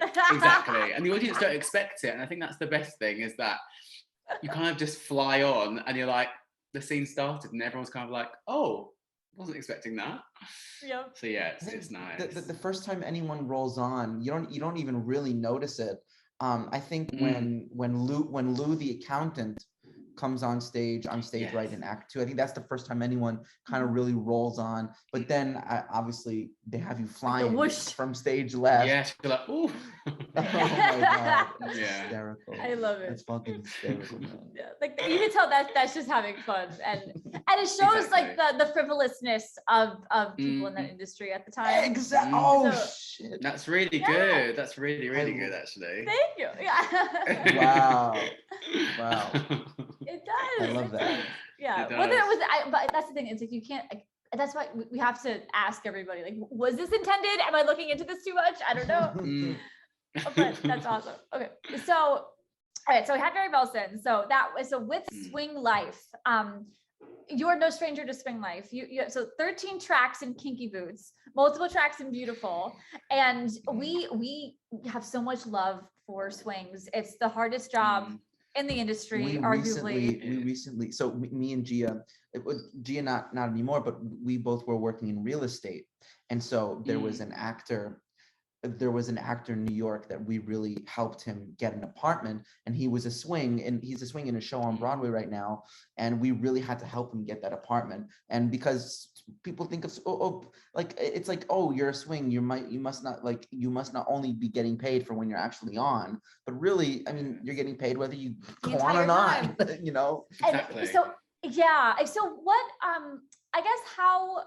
And the audience don't expect it, and I think that's the best thing, is that you kind of just fly on, and you're like, the scene started, and everyone's kind of like, oh, wasn't expecting that. Yep. So yeah, it's nice.
The first time anyone rolls on, you don't even really notice it. I think when Lou the accountant comes on stage right in Act 2, I think that's the first time anyone kind of really rolls on. But then obviously they have you flying from stage left.
Yeah, you're like, ooh.
Oh my God, that's hysterical.
I love it.
It's fucking hysterical, man.
Yeah, like you can tell that's just having fun, and it shows like the frivolousness of people in that industry at the time.
Exactly. Oh shit.
That's really good. That's really good, actually.
Thank you. Yeah.
Wow.
It does.
I love that.
Yeah. Whether it was, but that's the thing. It's like you can't. That's why we have to ask everybody. Like, was this intended? Am I looking into this too much? I don't know. But that's awesome. Okay, so all right. So we had Barry Belson. So with Swing Life, you're no stranger to Swing Life. You have 13 tracks in Kinky Boots, multiple tracks in Beautiful, and we have so much love for swings. It's the hardest job in the industry, arguably.
We recently, so me and Gia not anymore, but we both were working in real estate, and so there was an actor in New York that we really helped him get an apartment, and he's a swing in a show on Broadway right now, and we really had to help him get that apartment. And because people think of like it's like, oh, you're a swing, you must not only be getting paid for when you're actually on, but really, I mean, you're getting paid whether you go on or not. You know.
Exactly.
So what I guess, how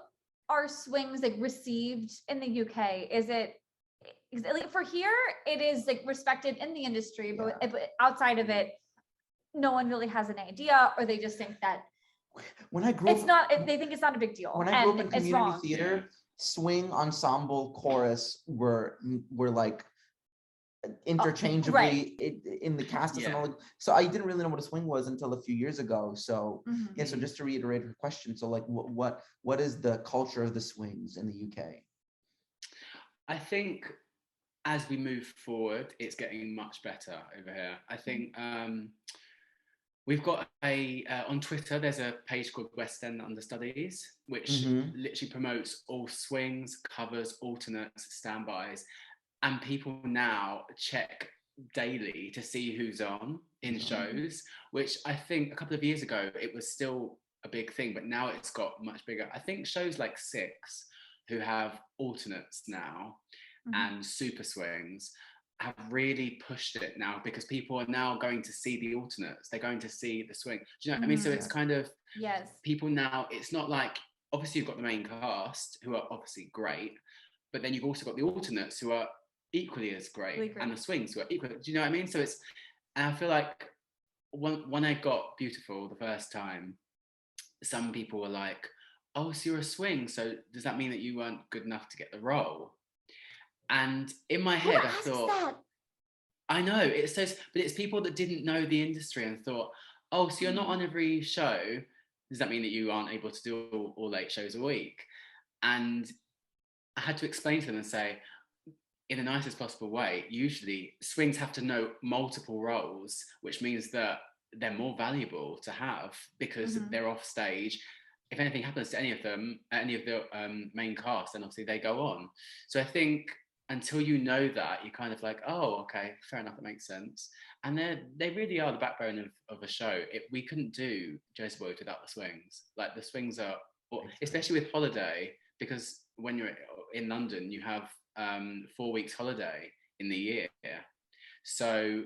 are swings like received in the UK? Is it for here, it is like respected in the industry, but outside of it, no one really has an idea, or they just think that
When I grew
It's
up,
not, they think it's not a big deal.
when I grew up in
and it's
community
wrong.
theater, swing, ensemble, chorus were like interchangeably in the cast and all. So I didn't really know what a swing was until a few years ago. So yeah, so just to reiterate her question, so like what is the culture of the swings in the UK?
I think as we move forward, it's getting much better over here. I think we've got on Twitter, there's a page called West End Understudies, which literally promotes all swings, covers, alternates, standbys. And people now check daily to see who's on in shows, which I think a couple of years ago, it was still a big thing, but now it's got much bigger. I think shows like Six, who have alternates now, and Superswings, have really pushed it now because people are now going to see the alternates. They're going to see the swing. Do you know what I mean? So it's kind of, people now, it's not like, obviously you've got the main cast who are obviously great, but then you've also got the alternates who are equally as great, and the swings who are equal. Do you know what I mean? So it's, and I feel like when I got Beautiful the first time, some people were like, oh, so you're a swing, so does that mean that you weren't good enough to get the role? And in my head, I thought, that? I know, it says, but it's people that didn't know the industry and thought, oh, so you're not on every show, does that mean that you aren't able to do all 8 shows a week? And I had to explain to them and say, in the nicest possible way, usually swings have to know multiple roles, which means that they're more valuable to have because they're off stage. If anything happens to any of them, any of the main cast, then obviously they go on. So I think until you know that, you're kind of like, oh, okay, fair enough, that makes sense. And they really are the backbone of a show. We couldn't do Joseph Boyd without the swings. Like the swings are, especially with holiday, because when you're in London, you have 4 weeks holiday in the year. So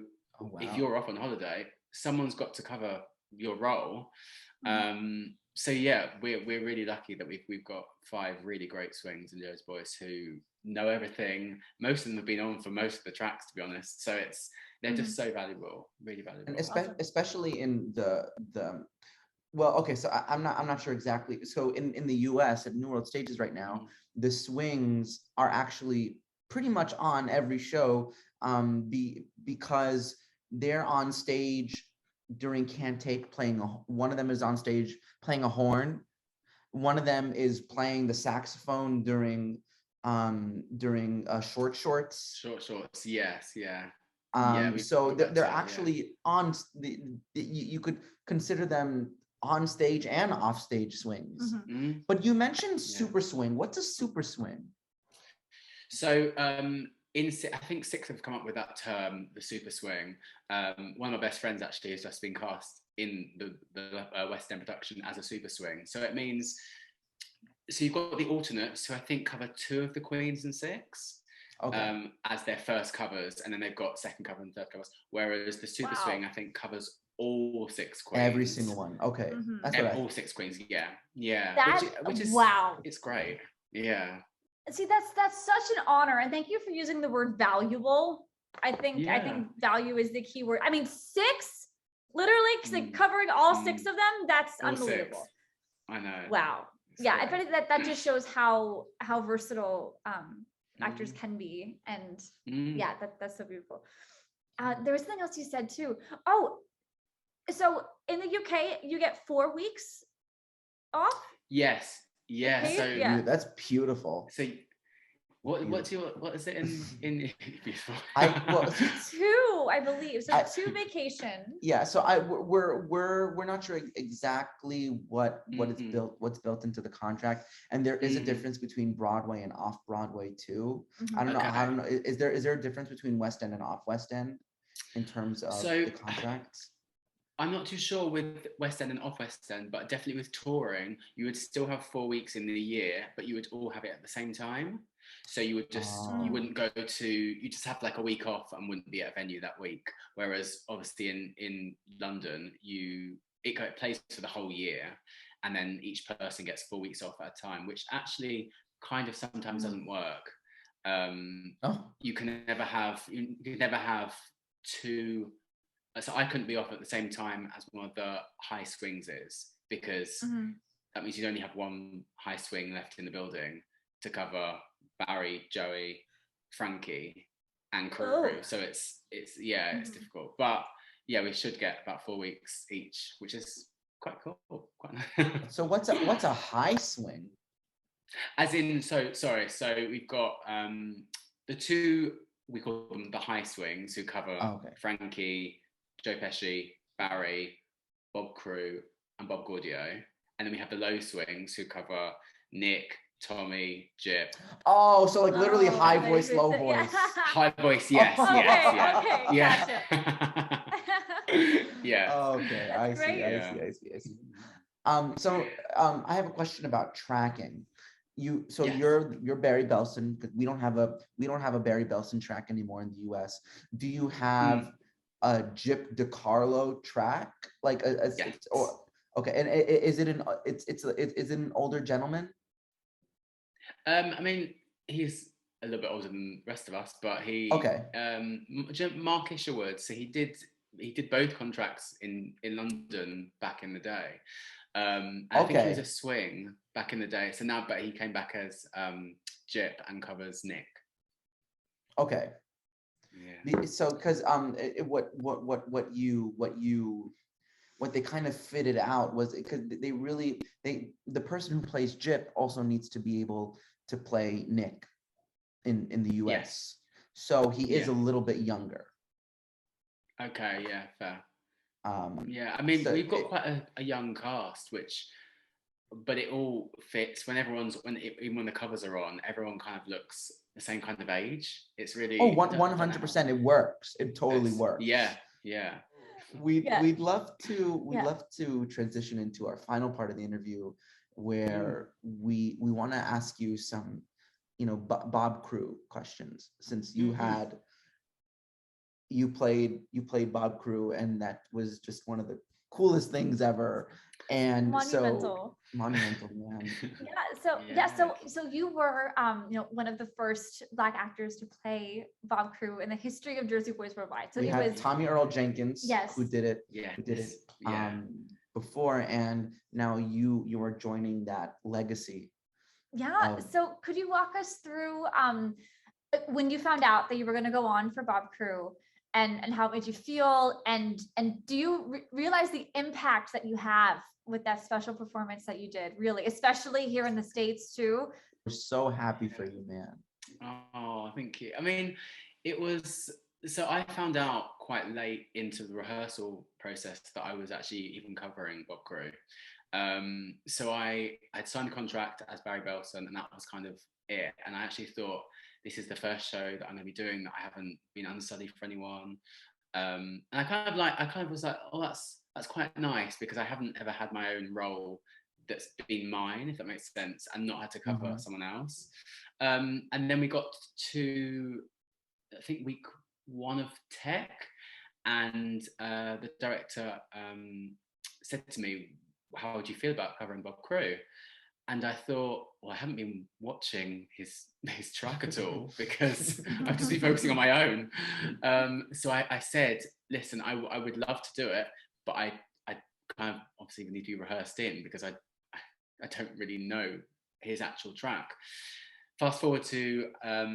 if you're off on holiday, someone's got to cover your role. So yeah, we're really lucky that we've got 5 really great swings in Joe's Boys who know everything. Most of them have been on for most of the tracks, to be honest. So they're just so valuable, really valuable.
And especially in the well, okay, so I'm not sure exactly. So in the US at New World Stages right now, the swings are actually pretty much on every show because they're on stage during Can't Take playing one of them is on stage playing a horn, one of them is playing the saxophone during short shorts,
yes, yeah.
So they're actually on you could consider them on stage and off stage swings. But you mentioned super swing. What's a super swing?
So I think Six have come up with that term, the super swing. One of my best friends actually has just been cast in the West End production as a super swing. So it means, so you've got the alternates who I think cover 2 of the Queens and Six. As their first covers, and then they've got second cover and third covers. Whereas the super swing, I think, covers all 6 Queens.
Every single one. Okay, that's what
all 6 Queens. Yeah. Which is it's great. Yeah.
See, that's such an honor, and thank you for using the word valuable. I think value is the key word. I mean, 6, literally, covering all 6 of them. That's all unbelievable.
6. I know.
Wow. It's great. I bet that just shows how versatile actors can be, and that's so beautiful. There was something else you said too. Oh, so in the UK you get 4 weeks off?
Yes. So
that's beautiful.
So what is it in beautiful?
2, I believe. So 2 vacations.
Yeah. So we're not sure exactly what's built into the contract, and there is a difference between Broadway and off Broadway too. I don't know. Is there a difference between West End and off West End in terms of the contracts?
I'm not too sure with West End and off West End, but definitely with touring, you would still have 4 weeks in the year, but you would all have it at the same time. So you would just, you wouldn't you just have like a week off and wouldn't be at a venue that week. Whereas obviously in London, it plays for the whole year, and then each person gets 4 weeks off at a time, which actually kind of sometimes doesn't work. You can never have 2. So I couldn't be off at the same time as one of the high swings is, because that means you only have one high swing left in the building to cover Barry, Joey, Frankie, and Crewe. So it's difficult, but yeah, we should get about 4 weeks each, which is quite cool. Quite nice.
So what's a high swing?
As in, so we've got the two, we call them the high swings, who cover Frankie, Joe Pesci, Barry, Bob Crewe, and Bob Gaudio. And then we have the low swings, who cover Nick, Tommie, Jip.
Oh, so like literally high voice, low voice.
High voice, yes, yes. Yeah.
Okay, I see. So I have a question about tracking. You're Barry Belson, because we don't have a Barry Belson track anymore in the US. Do you have a Jip dicarlo track? Like
yes.
Okay, and is it an older gentleman?
I mean, he's a little bit older than the rest of us, but he Mark Isherwood. So he did both contracts in London back in the day. I think he was a swing back in the day. So now, but he came back as Jip and covers Nick.
Okay. Yeah. So because what they kind of fitted out was because the person who plays Jip also needs to be able to play Nick in the US. Yes. So he is a little bit younger.
Okay, yeah, fair. Yeah, I mean, we've got quite a young cast, but it all fits even when the covers are on, everyone kind of looks the same kind of age. It's really
100%. It works. It totally works.
Yeah.
We'd love to transition into our final part of the interview, where we want to ask you some, Bob Crewe questions, since you played Bob Crewe, and that was just one of the coolest things ever. And monumental, man.
So you were one of the first Black actors to play Bob Crewe in the history of Jersey Boys Worldwide. So
we had Tommie Earl Jenkins, who did it before, and now you are joining that legacy.
So could you walk us through when you found out that you were going to go on for Bob Crewe, and how it made you feel, and do you realize the impact that you have with that special performance that you did, really, especially here in the States too?
We're so happy for you, man.
Oh, thank you. I mean, so I found out quite late into the rehearsal process that I was actually even covering Bob Crewe. So I had signed a contract as Barry Belson, and that was kind of it. And I actually thought, this is the first show that I'm going to be doing that I haven't been understudy for anyone. And I kind of was like, oh, that's quite nice, because I haven't ever had my own role that's been mine, if that makes sense, and not had to cover someone else. And then we got to, I think, week 1 of Tech, and the director said to me, how would you feel about covering Bob Crewe? And I thought, well, I haven't been watching his track at all, because I've just been focusing on my own. So I said, listen, I would love to do it, but I kind of obviously need to be rehearsed in, because I don't really know his actual track. Fast forward to I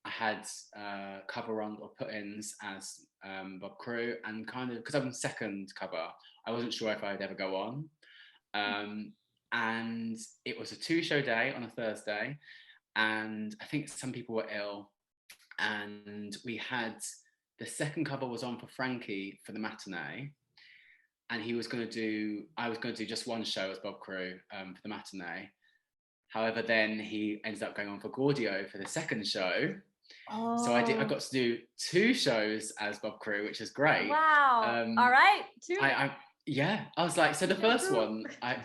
had cover run or put-ins as Bob Crewe, and kind of, because I'm second cover, I wasn't sure if I'd ever go on. And it was a 2-show day on a Thursday, and I think some people were ill, and we had the second cover was on for Frankie for the matinee, and I was going to do just one show as Bob Crewe for the matinee. However, then he ended up going on for Gaudio for the second show. So I got to do 2 shows as Bob Crewe, which is great.
Wow. All right. 2.
Yeah, I was like, so the first one, I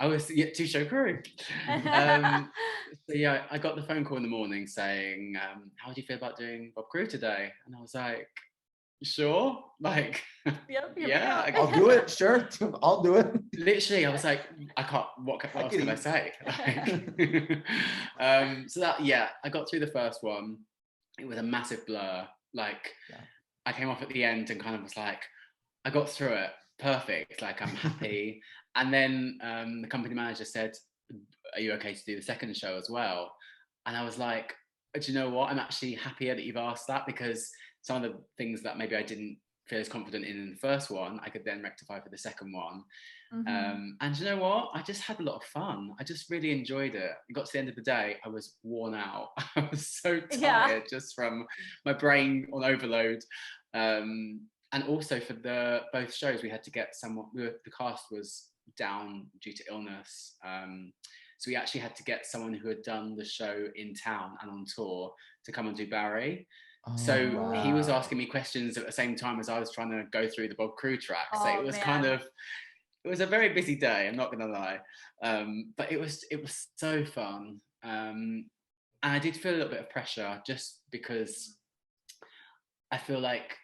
was 2-show crew. So yeah, I got the phone call in the morning saying, how do you feel about doing Bob Crewe today? And I was like, sure, like, yeah,
I'll do it. Sure, I'll do it.
Literally, I was like, I can't. What else can I say? Like, so that, yeah, I got through the first one. It was a massive blur. Like, I came off at the end and kind of was like, I got through it. Perfect, like I'm happy. And then the company manager said, are you okay to do the second show as well? And I was like, do you know what? I'm actually happier that you've asked that, because some of the things that maybe I didn't feel as confident in the first one, I could then rectify for the second one. And you know what? I just had a lot of fun. I just really enjoyed it. It got to the end of the day, I was worn out. I was so tired just from my brain on overload. And also for both shows, we had to get someone. The cast was down due to illness, so we actually had to get someone who had done the show in town and on tour to come and do Barry. So he was asking me questions at the same time as I was trying to go through the Bob Crewe track. So it was it was a very busy day, I'm not gonna lie, but it was so fun, and I did feel a little bit of pressure, just because I feel like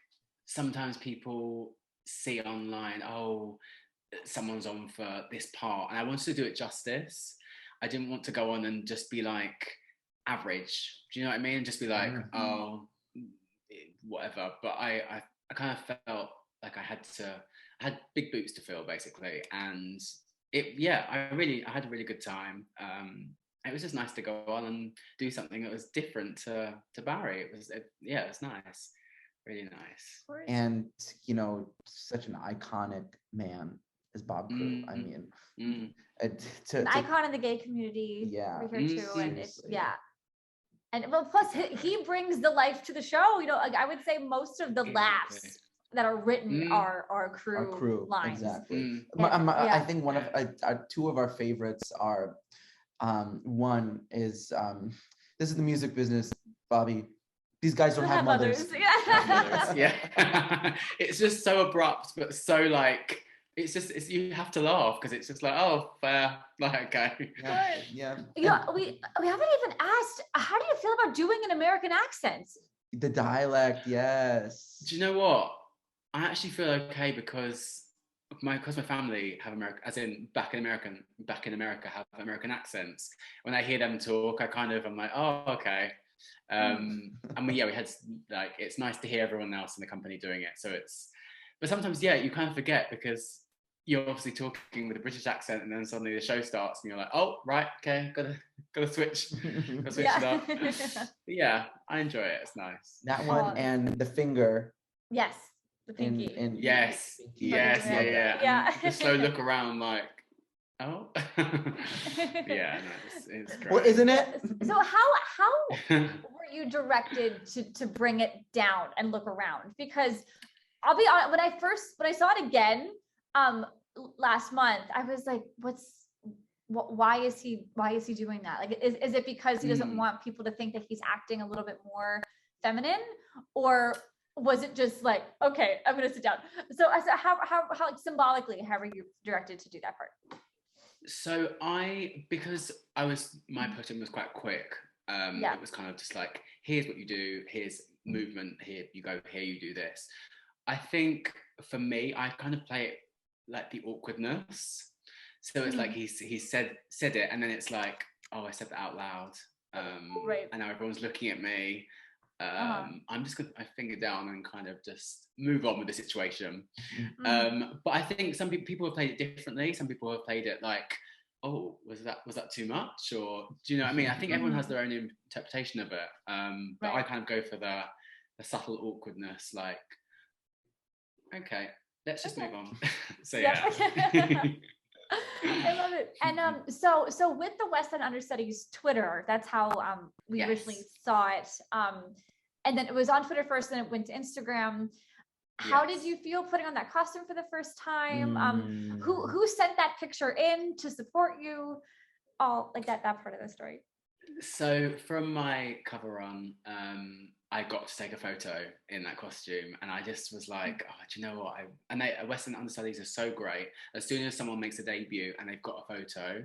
sometimes people see online, oh, someone's on for this part, and I wanted to do it justice. I didn't want to go on and just be like average, do you know what I mean? Just be like, oh, whatever. But I kind of felt like I had big boots to fill, basically, and I had a really good time. It was just nice to go on and do something that was different to Barry. It was nice, really nice.
And such an iconic man is Bob Crewe. I mean,
an icon in the gay community.
Yeah,
we're here too, and and well, plus he brings the life to the show. Like, I would say most of the laughs that are written are Crewe lines.
Exactly. I think one of two of our favorites are, one is this is the music business, Bobby. These guys don't have mothers.
Yeah. It's just so abrupt, but so like, it's you have to laugh, because it's just like, oh, fair, like, okay.
Yeah.
We haven't even asked, how do you feel about doing an American accent?
The dialect, yes.
Do you know what? I actually feel okay, because my family have as in back in America have American accents. When I hear them talk, I'm like, oh, okay. And we had like, it's nice to hear everyone else in the company doing it. So but sometimes you kind of forget, because you're obviously talking with a British accent, and then suddenly the show starts and you're like, oh, right, okay, gotta switch it up. But I enjoy it. It's nice.
That one and the finger.
Yes, the pinky.
Yes. And the slow look around, like, oh. It's great.
Well, isn't it?
So how were you directed to bring it down and look around? Because I'll be honest, when I saw it again last month, I was like, why is he doing that? Like, is it because he doesn't want people to think that he's acting a little bit more feminine, or was it just like, okay, I'm gonna sit down? So how like, symbolically, how were you directed to do that part?
So because my pushing was quite quick. It was kind of just like, here's what you do, here's movement, here you go, here you do this. I think for me, I kind of play it like the awkwardness. So it's like he said it, and then it's like, oh, I said that out loud.
Right.
And now everyone's looking at me. I'm just gonna put my finger down and kind of just move on with the situation. But I think some people have played it differently. Some people have played it like, oh, was that too much? Or do you know what I mean? I think everyone has their own interpretation of it. But I kind of go for the subtle awkwardness, like, okay, let's just move on. So
I love it. And so with the West End Understudies Twitter, that's how we originally saw it. And then it was on Twitter first, then it went to Instagram. How did you feel putting on that costume for the first time? Who sent that picture in to support you? All like that part of the story.
So from my cover run, I got to take a photo in that costume, and I just was like, oh, do you know what? West End Understudies are so great. As soon as someone makes a debut and they've got a photo,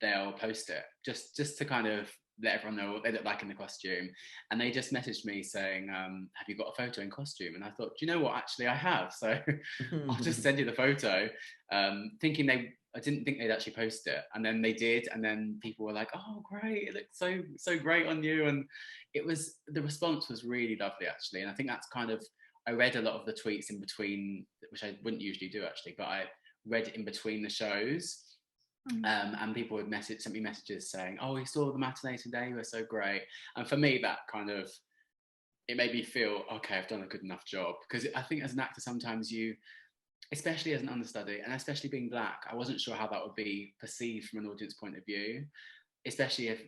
they'll post it just to kind of let everyone know what they look like in the costume. And they just messaged me saying, have you got a photo in costume? And I thought, do you know what? Actually, I have. So I'll just send you the photo, thinking I didn't think they'd actually post it, and then they did, and then people were like, "Oh, great! It looks so great on you." And the response was really lovely, actually. And I think that's kind of, I read a lot of the tweets in between, which I wouldn't usually do actually, but I read in between the shows. And people would send me messages saying, oh, we saw the matinee today, you were so great. And for me, that kind of, it made me feel, okay, I've done a good enough job. Because I think as an actor, sometimes you, especially as an understudy, and especially being Black, I wasn't sure how that would be perceived from an audience point of view, especially if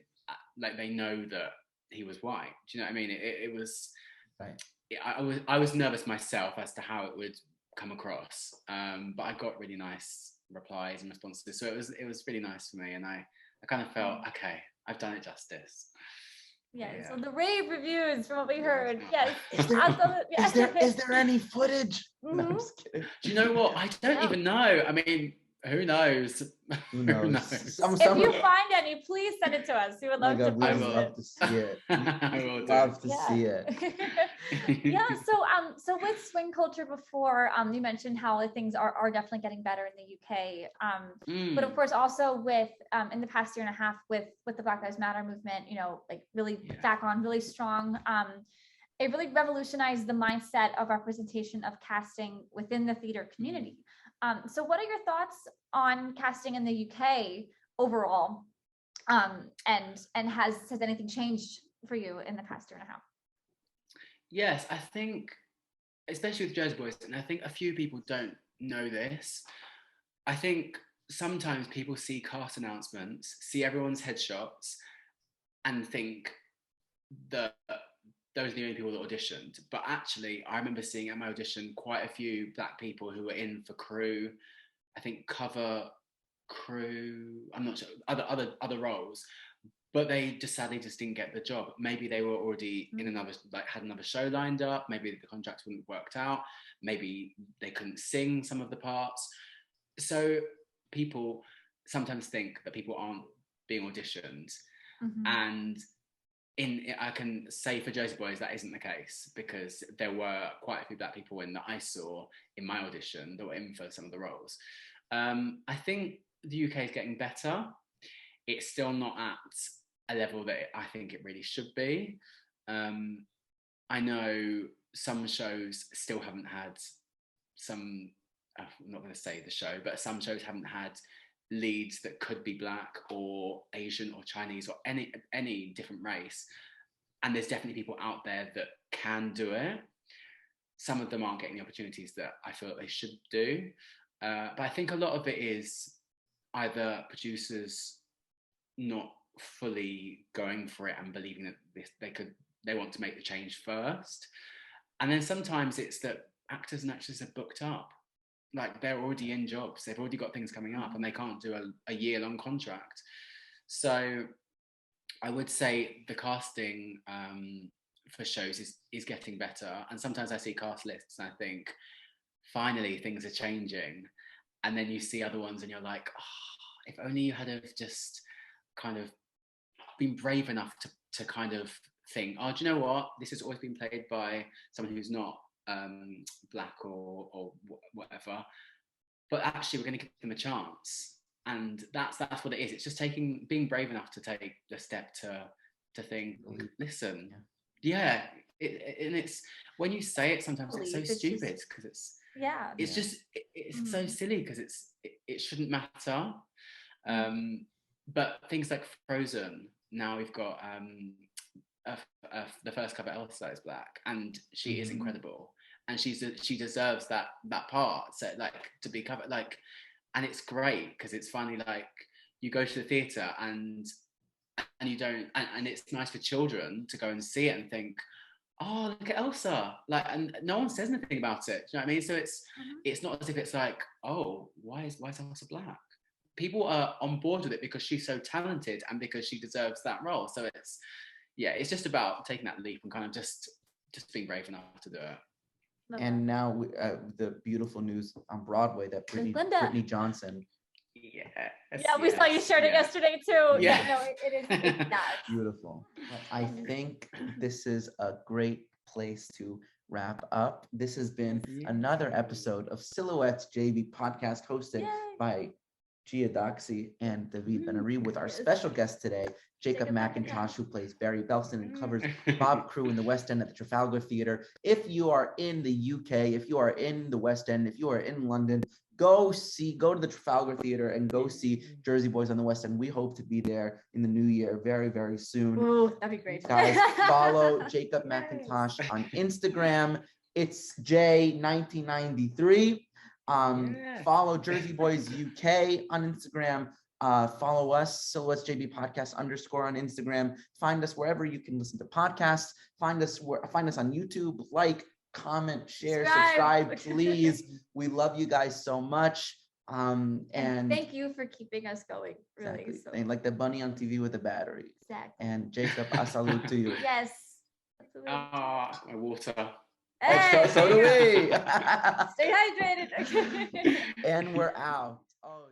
like they know that he was white. Do you know what I mean? It was,
right.
I was nervous myself as to how it would come across, but I got really nice replies and responses, so it was really nice for me, and I kind of felt, okay, I've done it justice.
Yeah, so the rave reviews from what we heard. Yes.
Is there any footage? No, I'm just kidding.
Do you know what? I don't even know. I mean, who knows?
Who knows?
If you find any, please send it to us. We would love to
post it. Love to see it.
I will
love to see it.
Yeah. So with swing culture before, you mentioned how things are definitely getting better in the UK. But of course, also with in the past year and a half with the Black Lives Matter movement, you know, like really back on really strong. It really revolutionized the mindset of representation of casting within the theater community. So what are your thoughts on casting in the UK overall? And has anything changed for you in the past year and a half?
Yes, I think, especially with Jersey Boys, and I think a few people don't know this. I think sometimes people see cast announcements, see everyone's headshots, and think that those are the only people that auditioned. But actually, I remember seeing at my audition quite a few Black people who were in for crew, I think cover crew, I'm not sure, other roles, but they just sadly just didn't get the job. Maybe they were already in another, like had another show lined up, maybe the contracts wouldn't have worked out, maybe they couldn't sing some of the parts. So people sometimes think that people aren't being auditioned, and I can say for Jersey Boys that isn't the case, because there were quite a few Black people in that I saw in my audition that were in for some of the roles. I think the UK is getting better. It's still not at a level that I think it really should be. I know some shows still haven't had some, I'm not going to say the show, but some shows haven't had leads that could be Black or Asian or Chinese or any different race. And there's definitely people out there that can do it. Some of them aren't getting the opportunities that I feel that they should do. But I think a lot of it is either producers not fully going for it and believing that they want to make the change first. And then sometimes it's that actors and actresses are booked up. Like they're already in jobs, they've already got things coming up, and they can't do a year-long contract. So I would say the casting for shows is getting better. And sometimes I see cast lists and I think, finally things are changing. And then you see other ones and you're like, oh, if only you had have just kind of been brave enough to kind of think, oh, do you know what? This has always been played by someone who's not Black or whatever, but actually we're going to give them a chance. And that's what it is. It's just being brave enough to take the step to think, listen, and it's when you say it, sometimes it's so stupid because it's just so silly because it shouldn't matter. But things like Frozen, now we've got the first cover, Elsa is Black, and she is incredible, and she deserves that part, so like to be covered, like, and it's great because it's finally like you go to the theatre and you don't, and it's nice for children to go and see it and think, oh, look at Elsa, like, and no one says anything about it. Do you know what I mean? So it's not as if it's like, oh, why is Elsa Black? People are on board with it because she's so talented and because she deserves that role. So it's just about taking that leap and kind of just being brave enough to do it.
And now the beautiful news on Broadway that Brittany Johnson.
We saw you shared it yesterday too. It is
beautiful. I think this is a great place to wrap up. This has been another episode of Silhouettes JV podcast, hosted by Gia Doxey and David Benari, with our special guest today, Jacob McIntosh, who plays Barry Belson and covers Bob Crewe in the West End at the Trafalgar Theatre. If you are in the UK, if you are in the West End, if you are in London, go to the Trafalgar Theater and go see Jersey Boys on the West End. We hope to be there in the new year very, very soon.
Ooh, that'd be great.
Guys, follow Jacob McIntosh on Instagram. It's J1993. Follow Jersey Boys UK on Instagram. Follow us, Silhouettes JB Podcast _ on Instagram. Find us wherever you can listen to podcasts. Find us on YouTube. Like, comment, share, subscribe, please. We love you guys so much. And
thank you for keeping us going. Really,
exactly. And like the bunny on TV with a battery.
Exactly.
And Jacob, a salute to you.
Yes. Absolutely.
My water.
Hey,
so do we.
Stay hydrated.
And we're out. Oh.